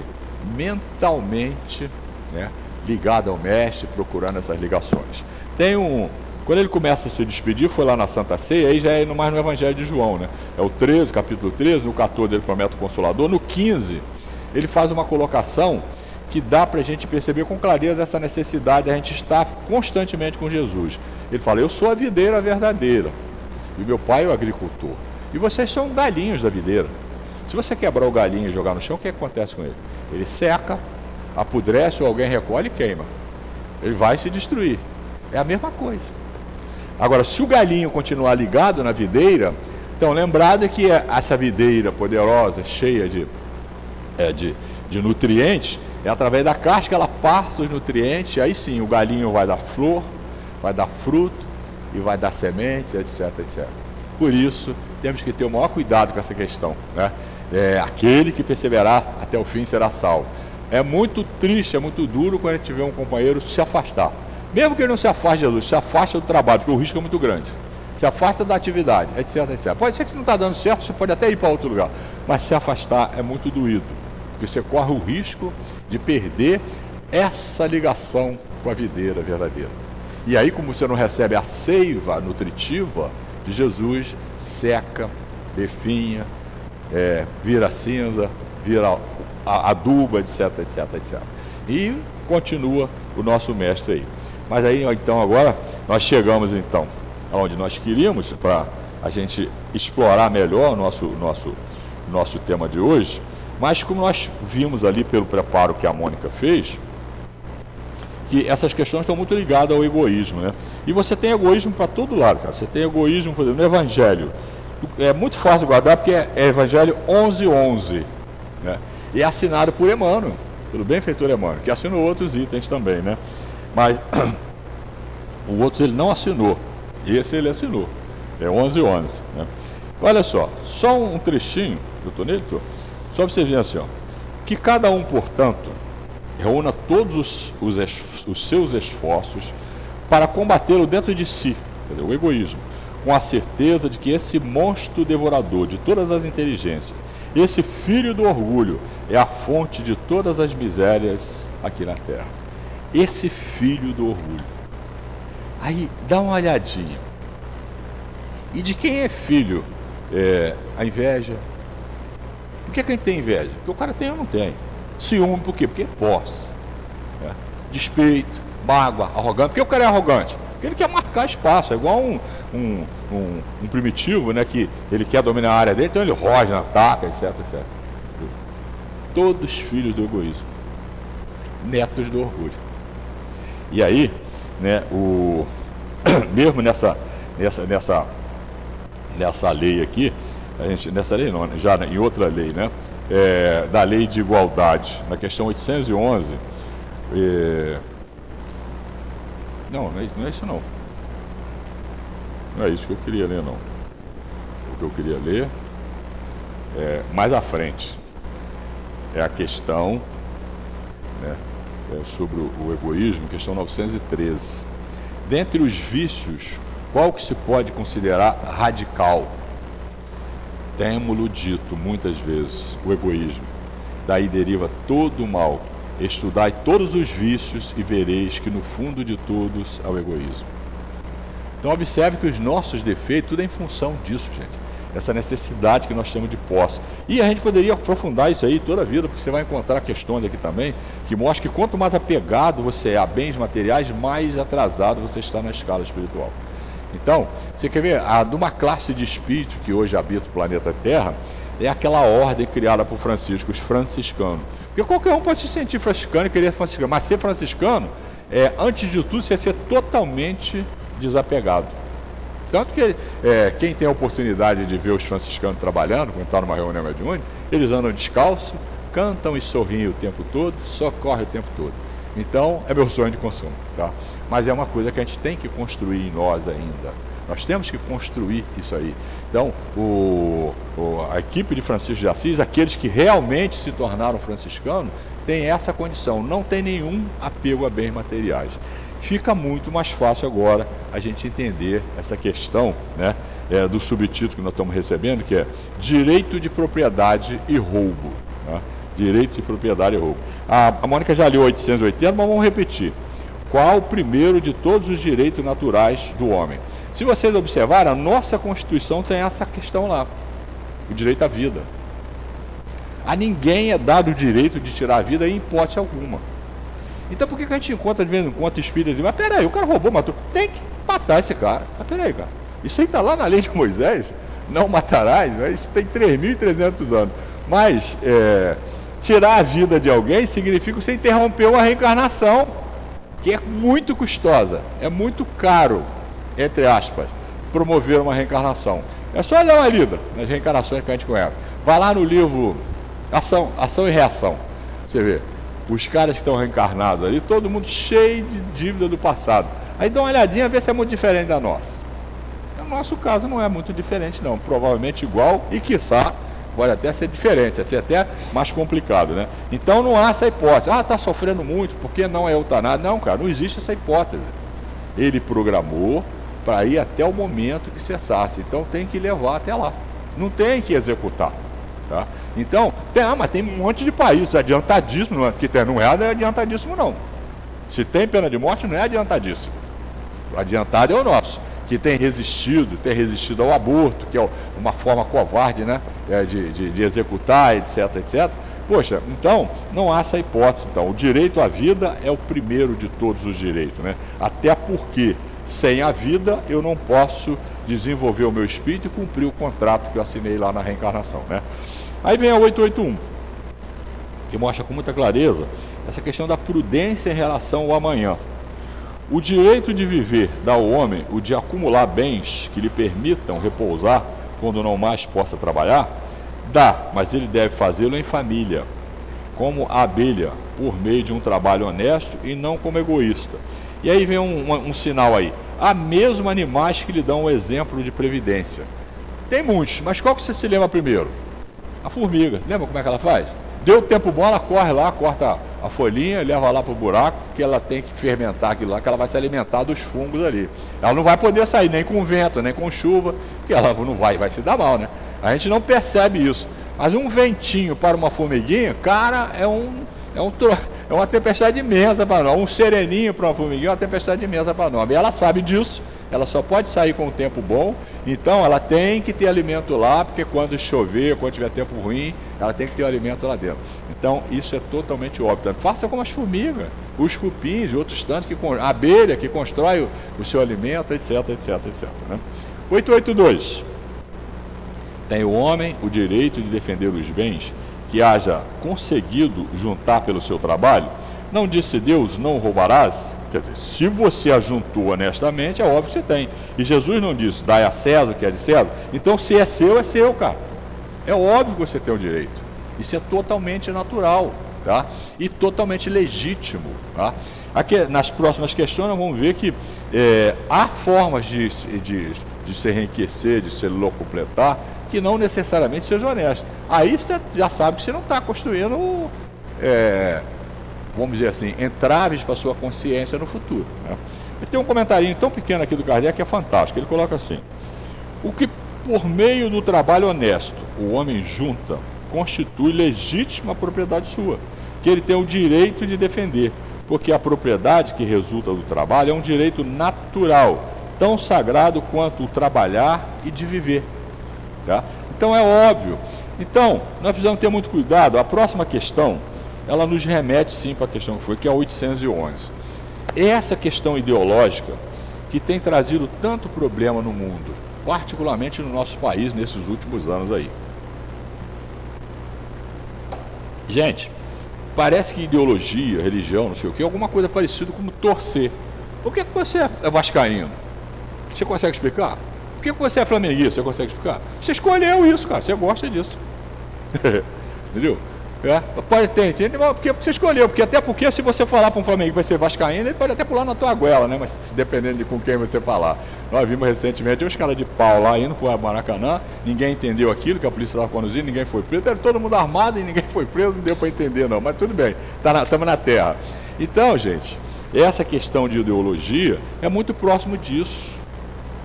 Mentalmente, né, ligado ao mestre, procurando essas ligações. Quando ele começa a se despedir, foi lá na Santa Ceia, aí já é mais no Evangelho de João, né? É o 13, capítulo 13, no 14 ele promete o Consolador, no 15 ele faz uma colocação que dá para a gente perceber com clareza essa necessidade de a gente estar constantemente com Jesus. Ele fala: eu sou a videira verdadeira, e meu pai é o agricultor, e vocês são galinhos da videira. Se você quebrar o galinho e jogar no chão, o que acontece com ele? Ele seca, apodrece, ou alguém recolhe e queima. Ele vai se destruir. É a mesma coisa. Agora, se o galinho continuar ligado na videira, então lembrado que essa videira poderosa, cheia de nutrientes, é através da casca ela passa os nutrientes, e aí sim o galinho vai dar flor, vai dar fruto e vai dar sementes, etc, etc. Por isso, temos que ter o maior cuidado com essa questão, né? Aquele que perseverar até o fim será salvo. É muito triste, é muito duro quando a gente vê um companheiro se afastar. Mesmo que ele não se afaste de Jesus, se afasta do trabalho, porque o risco é muito grande. Se afasta da atividade, etc, etc. Pode ser que se não está dando certo, você pode até ir para outro lugar, mas se afastar é muito doído. porque você corre o risco de perder essa ligação com a videira verdadeira. E aí, como você não recebe a seiva nutritiva de Jesus, seca, definha, vira cinza, vira adubo, etc, etc, etc. E continua o nosso mestre aí. Mas aí, então, agora, nós chegamos, então, aonde nós queríamos, para a gente explorar melhor o nosso tema de hoje. Mas como nós vimos ali pelo preparo que a Mônica fez, que essas questões estão muito ligadas ao egoísmo, né? E você tem egoísmo para todo lado, cara. Você tem egoísmo, por exemplo, no Evangelho. É muito fácil de guardar, porque é Evangelho 11:11, né? E é assinado por Emmanuel, pelo benfeitor Emmanuel, que assinou outros itens também, né? Mas o outro ele não assinou, esse ele assinou, é 11:11, né? Olha só um trechinho, eu estou nele, só para você ver assim, ó, que cada um, portanto, reúna todos os seus esforços para combatê-lo dentro de si, entendeu? O egoísmo, com a certeza de que esse monstro devorador de todas as inteligências, esse filho do orgulho, é a fonte de todas as misérias aqui na Terra. Esse filho do orgulho. Aí, dá uma olhadinha. E de quem é filho? A inveja. Por que a gente tem inveja? Porque o cara tem ou não tem. Ciúme, por quê? Porque é posse. Despeito, mágoa, arrogante. Por que o cara é arrogante? Porque ele quer marcar espaço. É igual um primitivo, né, que ele quer dominar a área dele, então ele rosna, ataca, etc, etc. Todos filhos do egoísmo. Netos do orgulho. E aí, né, mesmo nessa lei aqui, nessa lei não, já em outra lei, né, da lei de igualdade, na questão 811, não é isso não. Não é isso que eu queria ler, não. O que eu queria ler mais à frente é a questão, né, sobre o egoísmo, questão 913. Dentre os vícios, qual que se pode considerar radical? Temo-lo dito muitas vezes, o egoísmo. Daí deriva todo o mal. Estudai todos os vícios e vereis que no fundo de todos há o egoísmo. Então observe que os nossos defeitos, tudo é em função disso, gente. Essa necessidade que nós temos de posse. E a gente poderia aprofundar isso aí toda a vida, porque você vai encontrar questões aqui também, que mostram que quanto mais apegado você é a bens materiais, mais atrasado você está na escala espiritual. Então, você quer ver, de uma classe de espírito que hoje habita o planeta Terra, é aquela ordem criada por Francisco, os franciscanos. Porque qualquer um pode se sentir franciscano e querer franciscano, mas ser franciscano, antes de tudo, você ser totalmente desapegado. Tanto que quem tem a oportunidade de ver os franciscanos trabalhando, quando está numa reunião mediúnica, eles andam descalço, cantam e sorriem o tempo todo, socorrem o tempo todo. Então, é meu sonho de consumo, tá? Mas é uma coisa que a gente tem que construir em nós ainda. Nós temos que construir isso aí. Então, a equipe de Francisco de Assis, aqueles que realmente se tornaram franciscanos, tem essa condição, não tem nenhum apego a bens materiais. Fica muito mais fácil agora a gente entender essa questão, né, do subtítulo que nós estamos recebendo, que é Direito de Propriedade e Roubo. Né? Direito de Propriedade e Roubo. A Mônica já leu 880, mas vamos repetir. Qual o primeiro de todos os direitos naturais do homem? Se vocês observarem, a nossa Constituição tem essa questão lá, o direito à vida. A ninguém é dado o direito de tirar a vida em hipótese alguma. Então por que a gente encontra de vez em quando espíritas e diz, mas peraí, o cara roubou, matou, tem que matar esse cara. Mas peraí, cara, isso aí está lá na lei de Moisés, não matarás, isso tem 3.300 anos. Mas tirar a vida de alguém significa que você interrompeu a reencarnação, que é muito custosa, é muito caro, entre aspas, promover uma reencarnação. É só olhar uma lida nas reencarnações que a gente conhece. Vai lá no livro Ação e Reação, você vê. Os caras que estão reencarnados ali, todo mundo cheio de dívida do passado. Aí dá uma olhadinha, vê se é muito diferente da nossa. No nosso caso não é muito diferente não, provavelmente igual e quiçá pode até ser diferente, vai ser até mais complicado, né? Então não há essa hipótese, está sofrendo muito, porque não é eutanásia. Não, cara, não existe essa hipótese. Ele programou para ir até o momento que cessasse, então tem que levar até lá. Não tem que executar. Tá? Então, mas tem um monte de países adiantadíssimos, não é adiantadíssimo não. Se tem pena de morte, não é adiantadíssimo. O adiantado é o nosso, que tem resistido ao aborto, que é uma forma covarde, né, de executar, etc, etc. Poxa, então, não há essa hipótese. Então, o direito à vida é o primeiro de todos os direitos, né? Até porque, sem a vida, eu não posso desenvolver o meu espírito e cumprir o contrato que eu assinei lá na reencarnação, né? Aí vem a 881, que mostra com muita clareza essa questão da prudência em relação ao amanhã. O direito de viver dá ao homem o de acumular bens que lhe permitam repousar quando não mais possa trabalhar? Dá, mas ele deve fazê-lo em família, como a abelha, por meio de um trabalho honesto e não como egoísta. E aí vem um sinal aí. Há mesmo animais que lhe dão um exemplo de previdência. Tem muitos, mas qual que você se lembra primeiro? A formiga. Lembra como é que ela faz? Deu tempo bom, ela corre lá, corta a folhinha, leva lá para o buraco, porque ela tem que fermentar aquilo lá, que ela vai se alimentar dos fungos ali. Ela não vai poder sair nem com vento, nem com chuva, porque ela não vai se dar mal, né? A gente não percebe isso. Mas um ventinho para uma formiguinha, cara, é uma tempestade imensa para nós. Um sereninho para uma formiguinha é uma tempestade imensa para nós. E ela sabe disso, ela só pode sair com o tempo bom, então ela tem que ter alimento lá, porque quando chover, quando tiver tempo ruim, ela tem que ter o alimento lá dentro. Então isso é totalmente óbvio. Faça como as formigas, os cupins, outros tantos, a abelha que constrói o seu alimento, etc, etc, etc. Né? 882. Tem o homem o direito de defender os bens que haja conseguido juntar pelo seu trabalho? Não disse Deus, não roubarás? Quer dizer, se você ajuntou honestamente, é óbvio que você tem. E Jesus não disse, dai a César o que é de César. Então, se é seu, cara. É óbvio que você tem o direito. Isso é totalmente natural, tá? E totalmente legítimo, tá? Aqui, nas próximas questões, nós vamos ver que há formas de se enriquecer, de se locupletar, que não necessariamente seja honesto. Aí você já sabe que você não está construindo, vamos dizer assim, entraves para a sua consciência no futuro, né? Ele tem um comentarinho tão pequeno aqui do Kardec que é fantástico. Ele coloca assim: o que por meio do trabalho honesto o homem junta constitui legítima propriedade sua, que ele tem o direito de defender, porque a propriedade que resulta do trabalho é um direito natural, tão sagrado quanto o trabalhar e de viver. Tá? Então é óbvio. Então, nós precisamos ter muito cuidado. A próxima questão, ela nos remete sim para a questão que é a 811. Essa questão ideológica que tem trazido tanto problema no mundo, particularmente no nosso país nesses últimos anos aí. Gente, parece que ideologia, religião, não sei o que, é alguma coisa parecida com torcer. Por que você é vascaíno? Você consegue explicar? Por que você é flamenguista? Você consegue explicar? Você escolheu isso, cara. Você gosta disso. Entendeu? Pode ter, entende? Porque você escolheu. Até porque se você falar para um flamenguista que vai ser vascaíno, ele pode até pular na tua goela, né? Mas dependendo de com quem você falar. Nós vimos recentemente uns caras de pau lá indo para o Maracanã. Ninguém entendeu aquilo que a polícia estava conduzindo, ninguém foi preso. Era todo mundo armado e ninguém foi preso, não deu para entender não. Mas tudo bem, estamos na terra. Então, gente, essa questão de ideologia é muito próximo disso.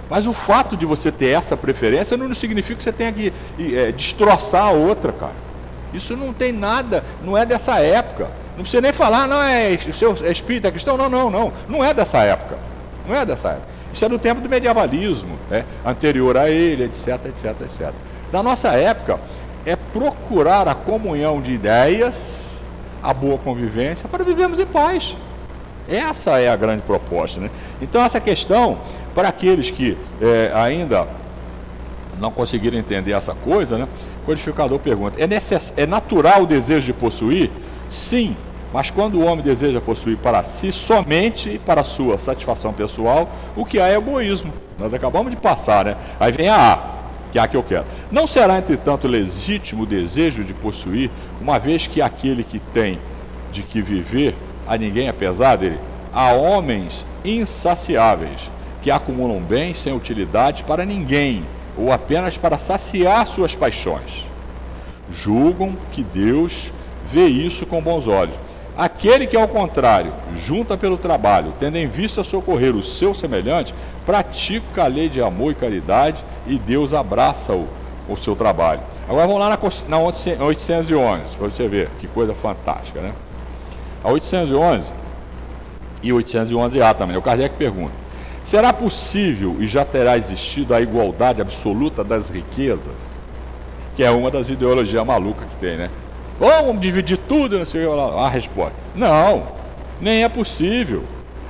Mas o fato de você ter essa preferência não significa que você tenha que destroçar a outra, cara. Isso não tem nada, não é dessa época. Não precisa nem falar, não é espírita, é cristão, não. Não é dessa época. Não é dessa época. Isso é do tempo do medievalismo, né? Anterior a ele, etc, etc, etc. Da nossa época, é procurar a comunhão de ideias, a boa convivência, para vivermos em paz. Essa é a grande proposta, né? Então essa questão, para aqueles que ainda não conseguiram entender essa coisa, né? O codificador pergunta, é natural o desejo de possuir? Sim, mas quando o homem deseja possuir para si somente para a sua satisfação pessoal, o que há é egoísmo. Nós acabamos de passar, né? Aí vem a que é a que eu quero. Não será, entretanto, legítimo o desejo de possuir, uma vez que aquele que tem de que viver a ninguém apesar dele? Há homens insaciáveis que acumulam bens sem utilidade para ninguém, ou apenas para saciar suas paixões. Julgam que Deus vê isso com bons olhos. Aquele que, ao contrário, junta pelo trabalho, tendo em vista socorrer o seu semelhante, pratica a lei de amor e caridade, e Deus abraça o seu trabalho. Agora vamos lá na 811, para você ver que coisa fantástica, né? A 811 e 811A também. O Kardec pergunta: será possível e já terá existido a igualdade absoluta das riquezas? Que é uma das ideologias malucas que tem, né? Vamos dividir tudo, não sei o que. A resposta: não, nem é possível.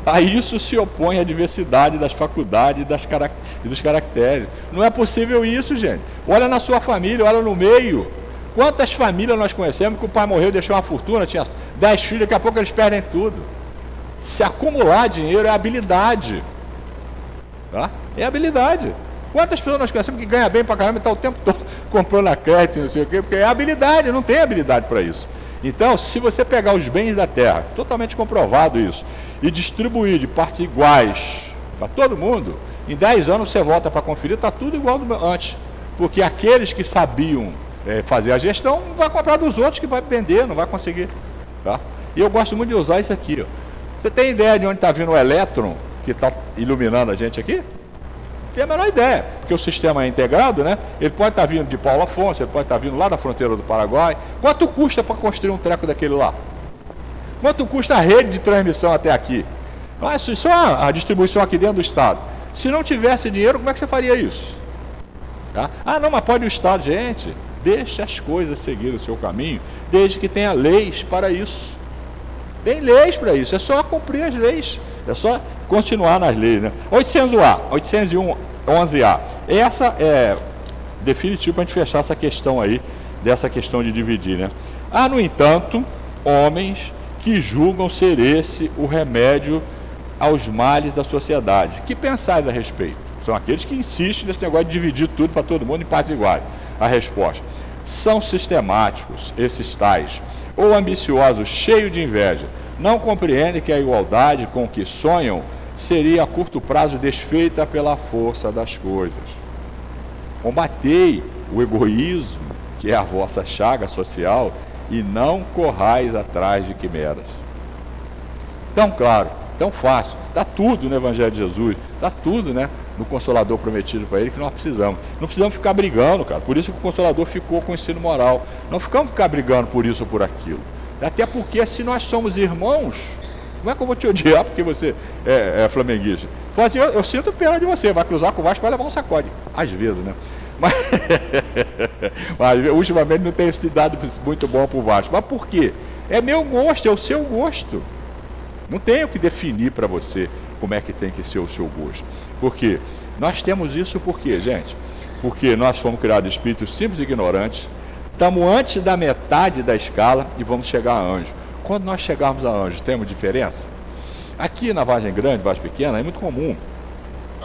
A isso se opõe a diversidade das faculdades e dos caracteres. Não é possível isso, gente. Olha na sua família, olha no meio. Quantas famílias nós conhecemos que o pai morreu, deixou uma fortuna, tinha 10 filhos, daqui a pouco eles perdem tudo. Se acumular dinheiro é habilidade. Tá? É habilidade. Quantas pessoas nós conhecemos que ganham bem pra caramba e está o tempo todo comprando a crédito, não sei o quê, porque é habilidade, não tem habilidade para isso. Então, se você pegar os bens da terra, totalmente comprovado isso, e distribuir de partes iguais para todo mundo, em 10 anos você volta para conferir, está tudo igual do antes. Porque aqueles que sabiam fazer a gestão, vai comprar dos outros que vai vender, não vai conseguir. Tá? E eu gosto muito de usar isso aqui. Ó. Você tem ideia de onde está vindo o elétron que está iluminando a gente aqui? Tem a menor ideia, porque o sistema é integrado, né? Ele pode estar vindo de Paulo Afonso, ele pode estar vindo lá da fronteira do Paraguai. Quanto custa para construir um treco daquele lá? Quanto custa a rede de transmissão até aqui? Mas só a distribuição aqui dentro do Estado. Se não tivesse dinheiro, como é que você faria isso? Tá? Ah, não, mas pode o Estado. Gente, deixe as coisas seguir o seu caminho, desde que tenha leis para isso. Tem leis para isso, é só cumprir as leis. É só continuar nas leis, né? 811A. Essa é definitivo para a gente fechar essa questão aí, dessa questão de dividir, né? Há, no entanto, homens que julgam ser esse o remédio aos males da sociedade. Que pensais a respeito? São aqueles que insistem nesse negócio de dividir tudo para todo mundo em partes iguais. A resposta: são sistemáticos esses tais, ou ambiciosos, cheios de inveja. Não compreendem que a igualdade com que sonham seria a curto prazo desfeita pela força das coisas. Combatei o egoísmo, que é a vossa chaga social, e não corrais atrás de quimeras. Tão claro, tão fácil, está tudo no Evangelho de Jesus, está tudo, né, no Consolador prometido para ele, que nós precisamos. Não precisamos ficar brigando, cara. Por isso que o Consolador ficou com o ensino moral. Não ficamos ficar brigando por isso ou por aquilo. Até porque, se nós somos irmãos, como é que eu vou te odiar porque você é flamenguista? Fala assim, eu sinto pena de você, vai cruzar com o Vasco, vai levar um sacode. Às vezes, né? Mas ultimamente não tem se dado muito bom para o Vasco. Mas por quê? É meu gosto, é o seu gosto. Não tenho que definir para você como é que tem que ser o seu gosto. Por quê? Nós temos isso por quê, gente? Porque nós fomos criados espíritos simples e ignorantes. Estamos antes da metade da escala e vamos chegar a anjo. Quando nós chegarmos a anjo, temos diferença? Aqui na Vargem Grande, Vargem Pequena, é muito comum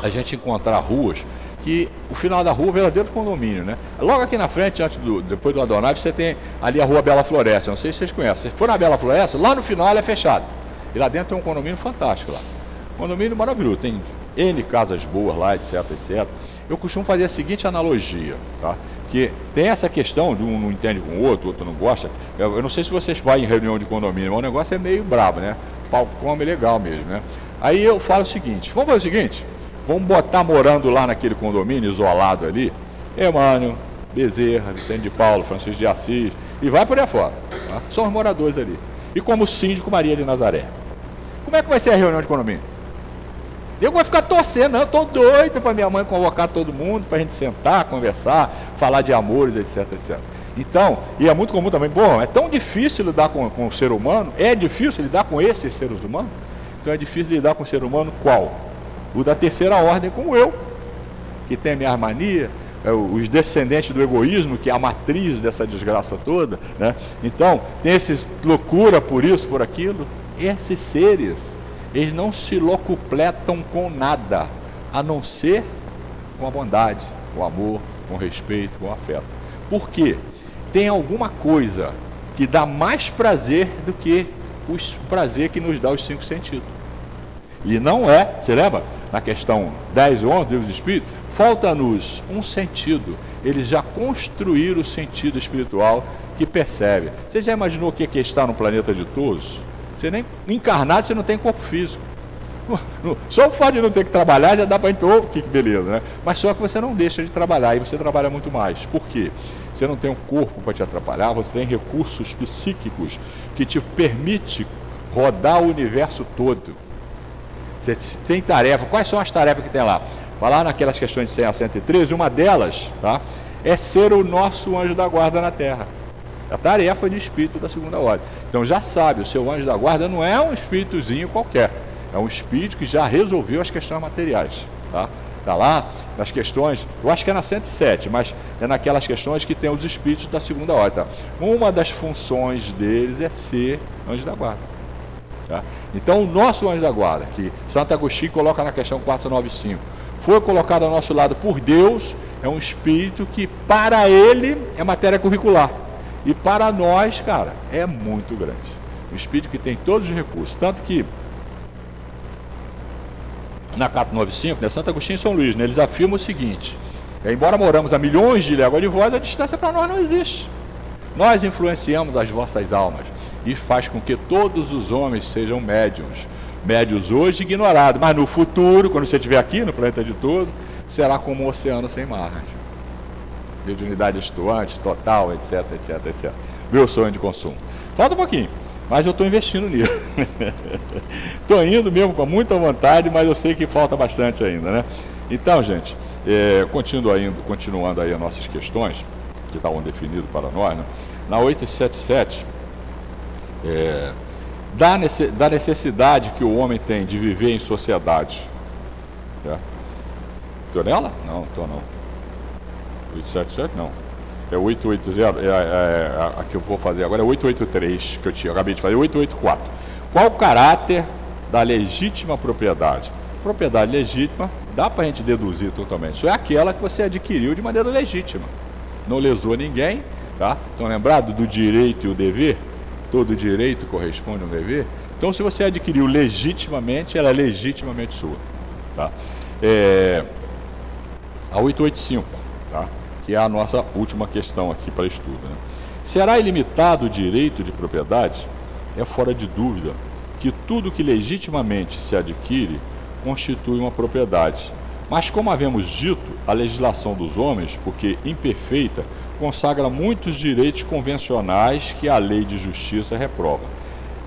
a gente encontrar ruas que o final da rua é verdadeiro condomínio, né? Logo aqui na frente, depois do Adonai, você tem ali a rua Bela Floresta. Não sei se vocês conhecem. Se for na Bela Floresta, lá no final ela é fechada. E lá dentro tem um condomínio fantástico lá. Condomínio maravilhoso, tem N casas boas lá, etc, etc. Eu costumo fazer a seguinte analogia, tá? Que tem essa questão de um não entende com o outro não gosta. Eu não sei se vocês vão em reunião de condomínio, mas o negócio é meio brabo, né? Pau come legal mesmo, né? Aí eu falo o seguinte, vamos fazer o seguinte, vamos botar morando lá naquele condomínio isolado ali, Emmanuel, Bezerra, Vicente de Paulo, Francisco de Assis, e vai por aí fora, tá? São os moradores ali. E como síndico, Maria de Nazaré. Como é que vai ser a reunião de condomínio? Eu vou ficar torcendo, não, eu estou doido para minha mãe convocar todo mundo, para a gente sentar, conversar, falar de amores, etc, etc. Então, e é muito comum também, bom, é tão difícil lidar com o ser humano, é difícil lidar com esses seres humanos, então é difícil lidar com o ser humano qual? O da terceira ordem, como eu, que tem a minha mania, os descendentes do egoísmo, que é a matriz dessa desgraça toda, né? Então, tem esses loucura por isso, por aquilo, esses seres, eles não se locupletam com nada, a não ser com a bondade, com o amor, com o respeito, com o afeto. Por quê? Tem alguma coisa que dá mais prazer do que o prazer que nos dá os 5 sentidos. E não é, você lembra? Na questão 10 ou 11 do Livro dos Espíritos, falta-nos um sentido. Eles já construíram o sentido espiritual que percebe. Você já imaginou o que é estar no planeta de todos? Você nem encarnado, você não tem corpo físico. Só o fato de não ter que trabalhar já dá para entender, que beleza, né? Mas só que você não deixa de trabalhar, e você trabalha muito mais. Por quê? Você não tem um corpo para te atrapalhar, você tem recursos psíquicos que te permite rodar o universo todo. Você tem tarefa. Quais são as tarefas que tem lá? Vai lá naquelas questões de 100 a 113, uma delas, tá, é ser o nosso anjo da guarda na Terra. A tarefa de espírito da segunda ordem. Então já sabe, o seu anjo da guarda não é um espíritozinho qualquer, é um espírito que já resolveu as questões materiais, tá? Está lá nas questões, eu acho que é na 107, mas é naquelas questões que tem os espíritos da segunda ordem. Tá? Uma das funções deles é ser anjo da guarda. Tá? Então o nosso anjo da guarda, que Santo Agostinho coloca na questão 495, foi colocado ao nosso lado por Deus, é um espírito que para ele é matéria curricular. E para nós, cara, é muito grande. Um espírito que tem todos os recursos. Tanto que na 495, né, Santo Agostinho e São Luís, né, eles afirmam o seguinte: embora moramos a milhões de léguas de vós, a distância para nós não existe. Nós influenciamos as vossas almas e faz com que todos os homens sejam médiuns. Médios hoje ignorados, mas no futuro, quando você estiver aqui no planeta de todos, será como um oceano sem margem. Mediunidade estuante, total, etc, etc, etc. Meu sonho de consumo. Falta um pouquinho, mas eu estou investindo nisso. Estou indo mesmo com muita vontade, mas eu sei que falta bastante ainda, né? Então, gente, continuando aí as nossas questões, que estavam definidas para nós, né? Na 877, da necessidade que o homem tem de viver em sociedade. Estou nela? Não, estou não. 877 não, é 880, a que eu vou fazer agora é 883, que eu acabei de fazer, 884. Qual o caráter da legítima propriedade? Propriedade legítima, dá para a gente deduzir totalmente, isso é aquela que você adquiriu de maneira legítima, não lesou ninguém, tá? Estão lembrados do direito e o dever? Todo direito corresponde a um dever. Então se você adquiriu legitimamente, ela é legitimamente sua, tá? A 885, tá? Que é a nossa última questão aqui para estudo, né? Será ilimitado o direito de propriedade? É fora de dúvida que tudo que legitimamente se adquire constitui uma propriedade. Mas como havemos dito, a legislação dos homens, porque imperfeita, consagra muitos direitos convencionais que a lei de justiça reprova.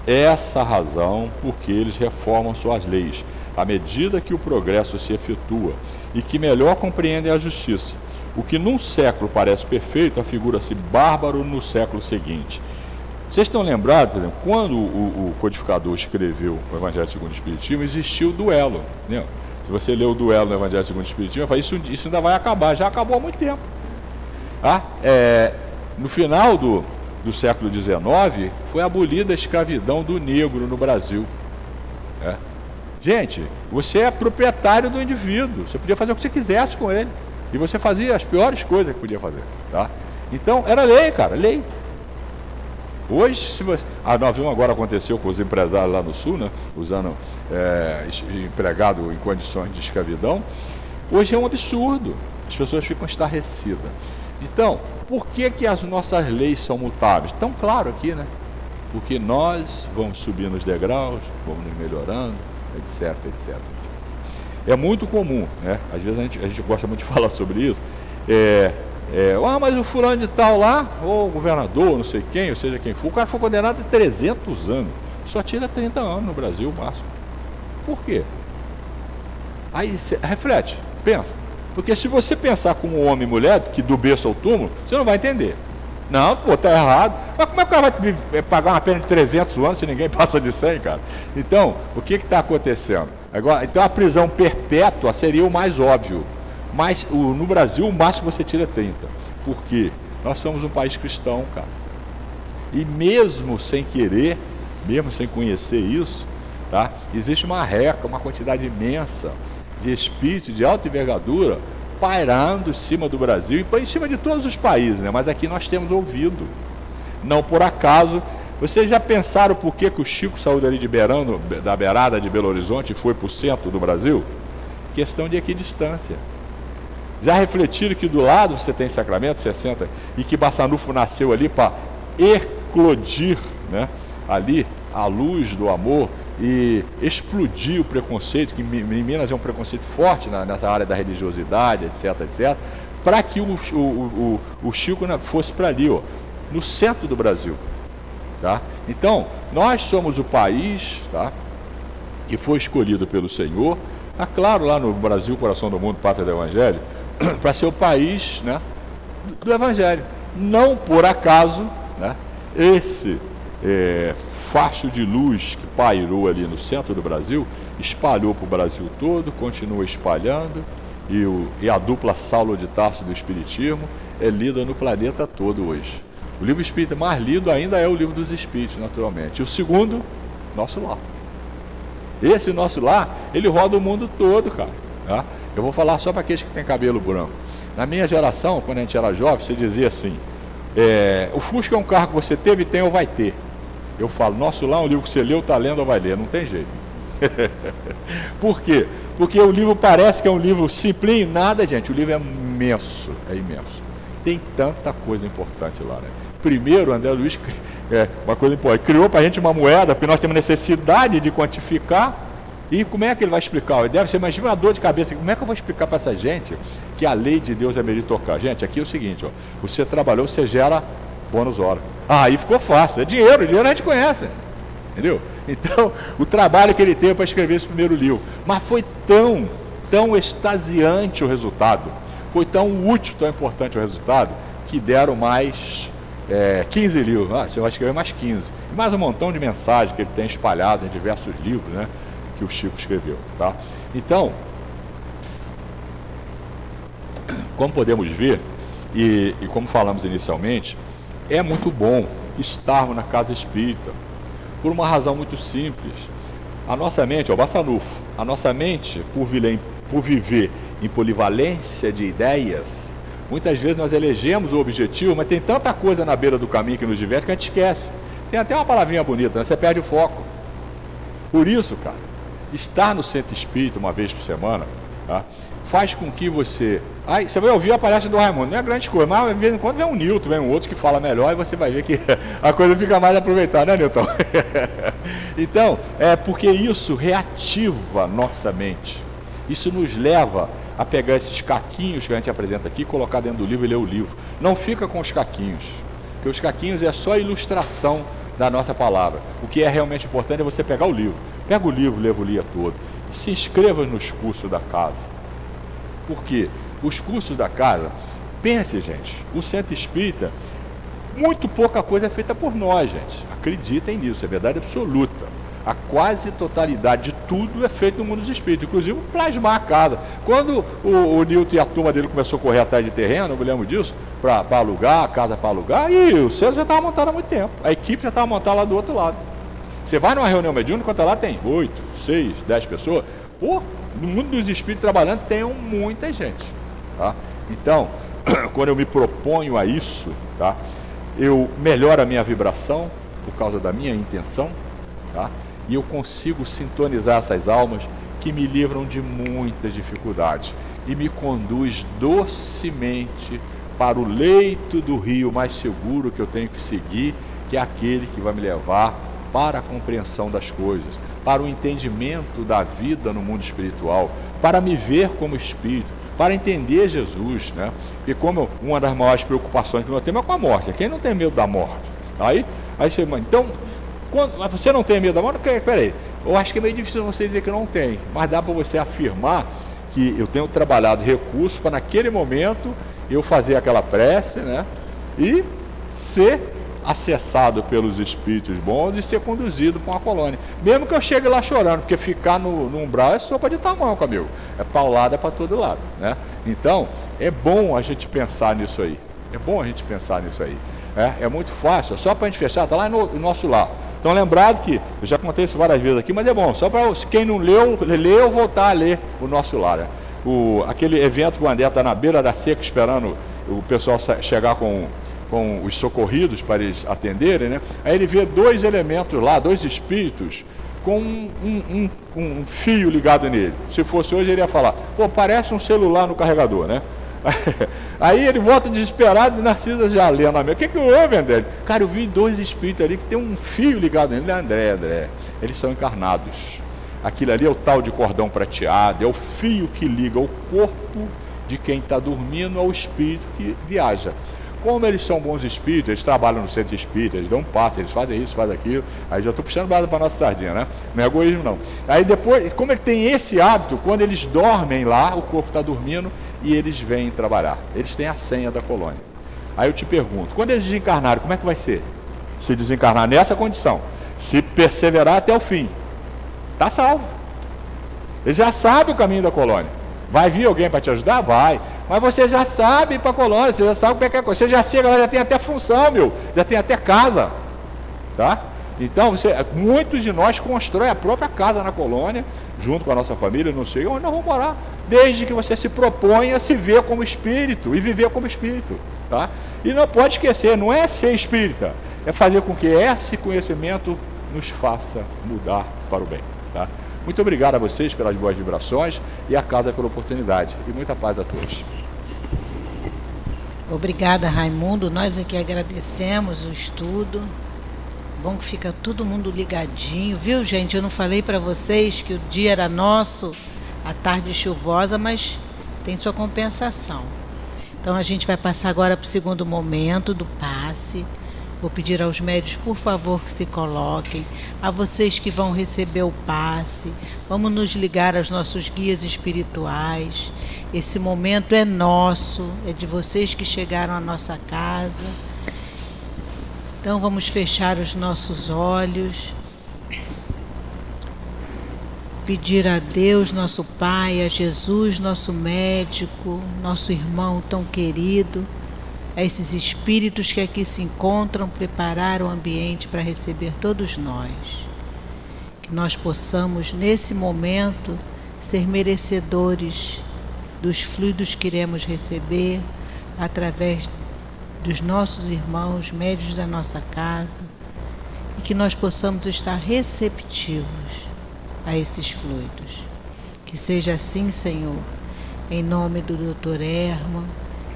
Essa razão porque eles reformam suas leis, à medida que o progresso se efetua e que melhor compreendem a justiça. O que num século parece perfeito, afigura-se bárbaro no século seguinte. Vocês estão lembrados, por exemplo, quando o codificador escreveu o Evangelho segundo o Espiritismo, existiu o duelo, né? Se você lê o duelo no Evangelho segundo o Espiritismo, vai falar, isso ainda vai acabar, já acabou há muito tempo. No final do século XIX, foi abolida a escravidão do negro no Brasil. Gente, você é proprietário do indivíduo, você podia fazer o que você quisesse com ele. E você fazia as piores coisas que podia fazer, tá? Então, era lei, cara, lei. Hoje, se você... nós vimos agora aconteceu com os empresários lá no Sul, né? Usando empregado em condições de escravidão. Hoje é um absurdo. As pessoas ficam estarrecidas. Então, por que as nossas leis são mutáveis? Tão claro aqui, né? Porque nós vamos subir nos degraus, vamos nos melhorando, etc, etc, etc. É muito comum, né? Às vezes a gente gosta muito de falar sobre isso. Mas o fulano de tal lá, ou o governador, não sei quem, ou seja quem for, o cara foi condenado a 300 anos. Só tira 30 anos no Brasil, o máximo. Por quê? Aí você reflete, pensa. Porque se você pensar como homem e mulher, que do berço ao túmulo, você não vai entender. Não, pô, tá errado. Mas como é que o cara vai pagar uma pena de 300 anos se ninguém passa de 100, cara? Então, o que está acontecendo? Agora, então a prisão perpétua seria o mais óbvio. Mas no Brasil, o máximo que você tira é 30. Por quê? Nós somos um país cristão, cara. E mesmo sem querer, mesmo sem conhecer isso, tá? Existe uma reca, uma quantidade imensa de espíritos de alta envergadura pairando em cima do Brasil e em cima de todos os países, né? Mas aqui nós temos ouvido. Não por acaso. Vocês já pensaram por que o Chico saiu dali da beirada de Belo Horizonte e foi para o centro do Brasil? Questão de equidistância. Já refletiram que do lado você tem Sacramento, 60, e que Bassanufo nasceu ali para eclodir, né? Ali a luz do amor e explodir o preconceito, que em Minas é um preconceito forte nessa área da religiosidade, etc, etc, para que o Chico fosse para ali, ó, no centro do Brasil. Tá? Então, nós somos o país, tá, que foi escolhido pelo Senhor, tá, claro, lá no Brasil, coração do mundo, pátria do Evangelho, para ser o país, né, do Evangelho. Não por acaso, né, esse facho de luz que pairou ali no centro do Brasil, espalhou para o Brasil todo, continua espalhando, e a dupla Saulo de Tarso do Espiritismo é lida no planeta todo hoje. O livro espírita mais lido ainda é o Livro dos Espíritos, naturalmente. E o segundo, Nosso Lar. Esse Nosso Lar, ele roda o mundo todo, cara. Tá? Eu vou falar só para aqueles que têm cabelo branco. Na minha geração, quando a gente era jovem, você dizia assim, o Fusca é um carro que você teve, tem ou vai ter. Eu falo, Nosso Lar é um livro que você leu, está lendo ou vai ler. Não tem jeito. Por quê? Porque o livro parece que é um livro simplinho, nada, gente. O livro é imenso, Tem tanta coisa importante lá, né? Primeiro, André Luiz, uma coisa importante, criou para a gente uma moeda, porque nós temos necessidade de quantificar. E como é que ele vai explicar? Ele deve ser uma dor de cabeça. Como é que eu vou explicar para essa gente que a lei de Deus é meritocrática? Gente, aqui é o seguinte, ó, você trabalhou, você gera bônus hora. Aí ficou fácil, é dinheiro a gente conhece, entendeu? Então, o trabalho que ele teve para escrever esse primeiro livro, mas foi tão extasiante o resultado, foi tão útil, tão importante o resultado, que deram mais 15 livros. Você vai escrever mais 15. E mais um montão de mensagens que ele tem espalhado em diversos livros, né, que o Chico escreveu. Tá? Então, como podemos ver, e como falamos inicialmente, é muito bom estarmos na casa espírita, por uma razão muito simples. A nossa mente, Bassanufo, a nossa mente, por viver em polivalência de ideias, muitas vezes nós elegemos o objetivo, mas tem tanta coisa na beira do caminho que nos diverte que a gente esquece. Tem até uma palavrinha bonita, né? Você perde o foco. Por isso, cara, estar no centro espírita uma vez por semana, tá, faz com que você vai ouvir a palestra do Raimundo, não é grande coisa, mas de vez em quando vem um Newton, vem um outro que fala melhor, e você vai ver que a coisa fica mais aproveitada, né, Newton? Então, porque isso reativa nossa mente, isso nos leva a pegar esses caquinhos que a gente apresenta aqui, colocar dentro do livro e ler o livro. Não fica com os caquinhos, porque os caquinhos é só ilustração da nossa palavra. O que é realmente importante é você pegar o livro. Pega o livro, leva o dia todo. E se inscreva nos cursos da casa. Por quê? Os cursos da casa, pense, gente, o centro espírita, muito pouca coisa é feita por nós, gente. Acreditem nisso, é verdade absoluta. A quase totalidade de tudo é feito no mundo dos espíritos, inclusive plasmar a casa. Quando o Newton e a turma dele começou a correr atrás de terreno, eu me lembro disso, para alugar, a casa para alugar, e o centro já estava montado há muito tempo. A equipe já estava montada lá do outro lado. Você vai numa reunião mediúnica, quando lá tem 8, 6, 10 pessoas, pô, no mundo dos espíritos trabalhando tem muita gente. Tá? Então, quando eu me proponho a isso, tá, eu melhoro a minha vibração por causa da minha intenção, tá? E eu consigo sintonizar essas almas que me livram de muitas dificuldades e me conduz docemente para o leito do rio mais seguro que eu tenho que seguir, que é aquele que vai me levar para a compreensão das coisas, para o entendimento da vida no mundo espiritual, para me ver como espírito, para entender Jesus, né? E como uma das maiores preocupações que nós temos é com a morte. Quem não tem medo da morte? Aí você, então, você não tem medo da morte? Peraí, eu acho que é meio difícil você dizer que não tem, mas dá para você afirmar que eu tenho trabalhado recursos para naquele momento eu fazer aquela prece, né? E ser acessado pelos espíritos bons e ser conduzido para uma colônia. Mesmo que eu chegue lá chorando, porque ficar no umbral é sopa de tamanco, amigo. É paulada para todo lado, né? Então, é bom a gente pensar nisso aí. É bom a gente pensar nisso aí. É muito fácil, só para a gente fechar, está lá no Nosso Lar. Então, lembrado que, eu já contei isso várias vezes aqui, mas é bom, só para quem não leu, ou voltar a ler o Nosso Lar. Né? Aquele evento que o André está na beira da seca esperando o pessoal chegar com os socorridos para eles atenderem, né? Aí ele vê dois elementos lá, dois espíritos com um fio ligado nele. Se fosse hoje ele ia falar, pô, parece um celular no carregador, né? Aí ele volta desesperado e Narcisa já lendo a minha. O que houve, André? Cara, eu vi 2 espíritos ali que tem um fio ligado nele. André, eles são encarnados. Aquilo ali é o tal de cordão prateado, é o fio que liga o corpo de quem está dormindo ao espírito que viaja. Como eles são bons espíritos, eles trabalham no centro espírita, eles dão um passo, eles fazem isso, fazem aquilo. Aí já estou puxando brasa para a nossa sardinha, né? Não é egoísmo, não. Aí depois, como ele tem esse hábito, quando eles dormem lá, o corpo está dormindo e eles vêm trabalhar. Eles têm a senha da colônia. Aí eu te pergunto, quando eles desencarnarem, como é que vai ser? Se desencarnar nessa condição, se perseverar até o fim, está salvo. Ele já sabe o caminho da colônia. Vai vir alguém para te ajudar? Vai. Mas você já sabe ir para a colônia, você já sabe como é que é a coisa. Você já chega lá, já tem até função, já tem até casa. Tá? Então, muitos de nós constroem a própria casa na colônia, junto com a nossa família, não sei onde nós vamos morar. Desde que você se proponha a se ver como espírito e viver como espírito. Tá? E não pode esquecer, não é ser espírita, é fazer com que esse conhecimento nos faça mudar para o bem. Tá? Muito obrigado a vocês pelas boas vibrações e a casa pela oportunidade. E muita paz a todos. Obrigada, Raimundo. Nós aqui agradecemos o estudo. Bom que fica todo mundo ligadinho, viu, gente? Eu não falei para vocês que o dia era nosso, a tarde chuvosa, mas tem sua compensação. Então a gente vai passar agora para o segundo momento do passe. Vou pedir aos médios, por favor, que se coloquem. A vocês que vão receber o passe, vamos nos ligar aos nossos guias espirituais. Esse momento é nosso, é de vocês que chegaram à nossa casa. Então vamos fechar os nossos olhos. Pedir a Deus, nosso Pai, a Jesus, nosso médico, nosso irmão tão querido, a esses espíritos que aqui se encontram, preparar o ambiente para receber todos nós. Que nós possamos, nesse momento, ser merecedores dos fluidos que iremos receber através dos nossos irmãos, médios da nossa casa, e que nós possamos estar receptivos a esses fluidos. Que seja assim, Senhor, em nome do Dr. Herman,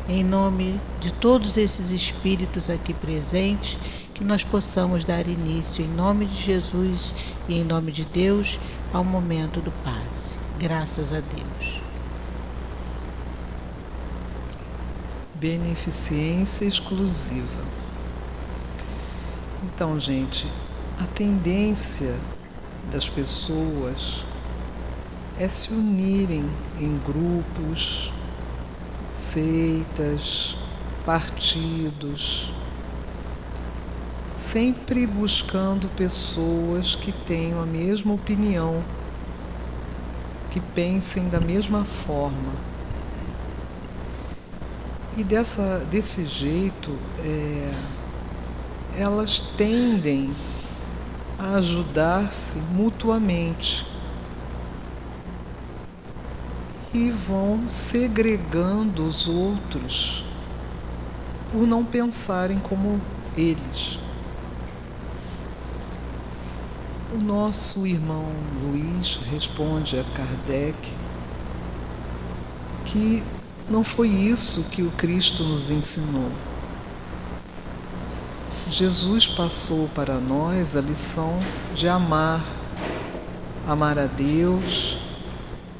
em nome de todos esses espíritos aqui presentes, que nós possamos dar início, em nome de Jesus e em nome de Deus, ao momento do passe. Graças a Deus. Beneficência exclusiva. Então, gente, a tendência das pessoas é se unirem em grupos, seitas, partidos, sempre buscando pessoas que tenham a mesma opinião, que pensem da mesma forma. E desse jeito, elas tendem a ajudar-se mutuamente e vão segregando os outros por não pensarem como eles. O nosso irmão Luiz responde a Kardec que não foi isso que o Cristo nos ensinou. Jesus passou para nós a lição de amar a Deus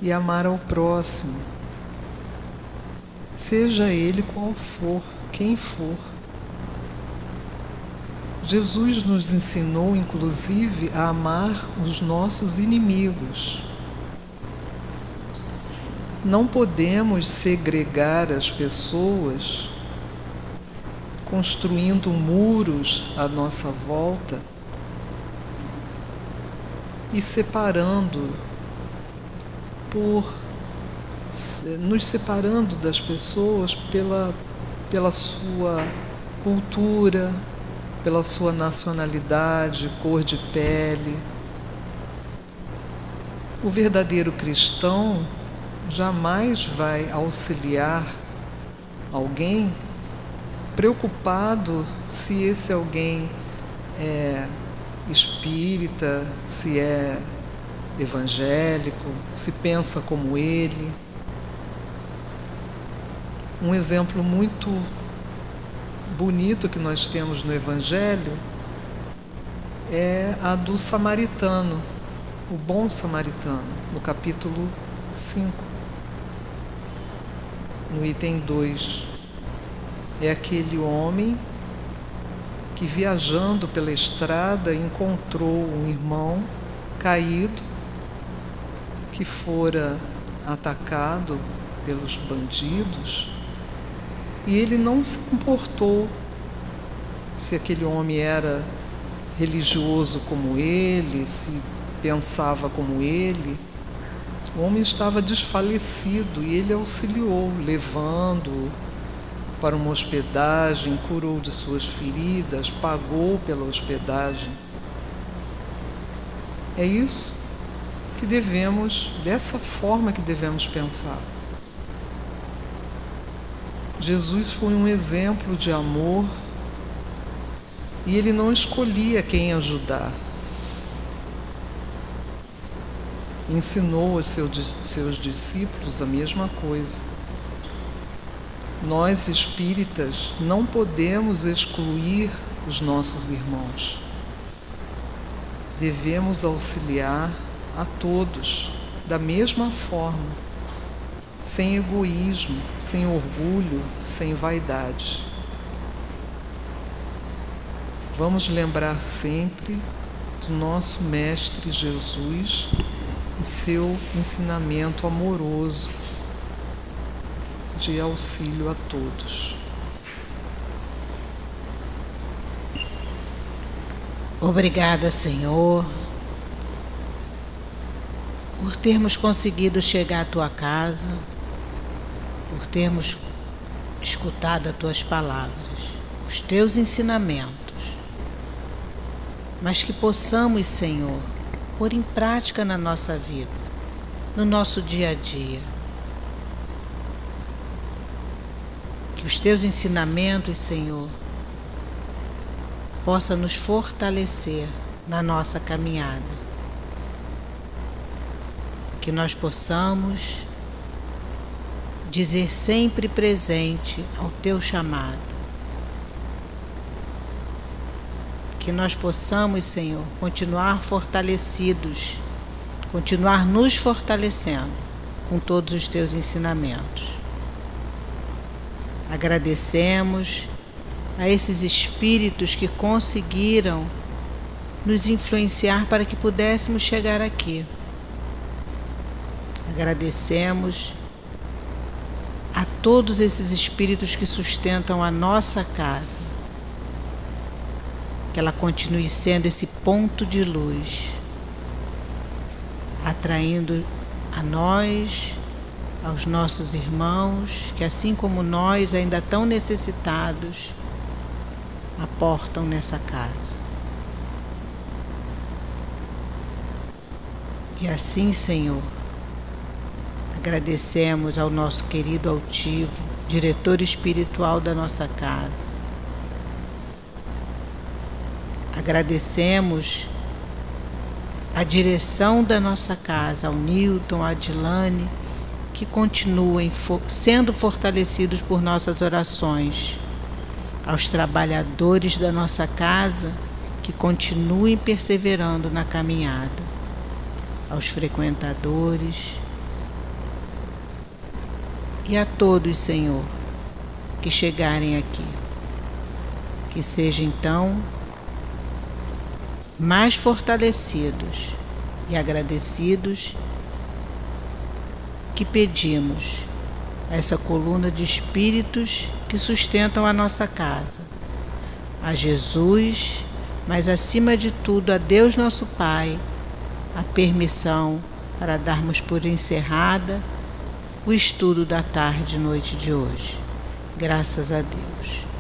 e amar ao próximo, seja ele qual for, quem for. Jesus nos ensinou, inclusive, a amar os nossos inimigos. Não podemos segregar as pessoas construindo muros à nossa volta e nos separando das pessoas pela sua cultura, pela sua nacionalidade, cor de pele. O verdadeiro cristão jamais vai auxiliar alguém preocupado se esse alguém é espírita, se é evangélico, se pensa como ele. Um exemplo muito bonito que nós temos no Evangelho é a do samaritano, o bom samaritano, no capítulo 5, no item 2. É aquele homem que, viajando pela estrada, encontrou um irmão caído, que fora atacado pelos bandidos, e ele não se importou se aquele homem era religioso como ele, se pensava como ele. O homem estava desfalecido e ele auxiliou, levando-o para uma hospedagem, curou de suas feridas, pagou pela hospedagem. É isso que devemos, dessa forma que devemos pensar. Jesus foi um exemplo de amor e ele não escolhia quem ajudar. Ensinou aos seus discípulos a mesma coisa. Nós, espíritas, não podemos excluir os nossos irmãos. Devemos auxiliar a todos da mesma forma, sem egoísmo, sem orgulho, sem vaidade. Vamos lembrar sempre do nosso Mestre Jesus e seu ensinamento amoroso de auxílio a todos. Obrigada, Senhor, por termos conseguido chegar à Tua casa, por termos escutado as Tuas palavras, os Teus ensinamentos, mas que possamos, Senhor, pôr em prática na nossa vida, no nosso dia a dia. Que os Teus ensinamentos, Senhor, possa nos fortalecer na nossa caminhada. Que nós possamos dizer sempre presente ao Teu chamado. Que nós possamos, Senhor, continuar fortalecidos, continuar nos fortalecendo com todos os Teus ensinamentos. Agradecemos a esses espíritos que conseguiram nos influenciar para que pudéssemos chegar aqui. Agradecemos a todos esses espíritos que sustentam a nossa casa. Que ela continue sendo esse ponto de luz, atraindo a nós, aos nossos irmãos, que assim como nós, ainda tão necessitados, aportam nessa casa. E assim, Senhor, agradecemos ao nosso querido altivo, diretor espiritual da nossa casa. Agradecemos a direção da nossa casa, ao Newton, à Adilane, que continuem sendo fortalecidos por nossas orações, aos trabalhadores da nossa casa, que continuem perseverando na caminhada, aos frequentadores e a todos, Senhor, que chegarem aqui. Que seja então mais fortalecidos e agradecidos que pedimos a essa coluna de espíritos que sustentam a nossa casa, a Jesus, mas acima de tudo a Deus nosso Pai, a permissão para darmos por encerrada o estudo da tarde e noite de hoje. Graças a Deus.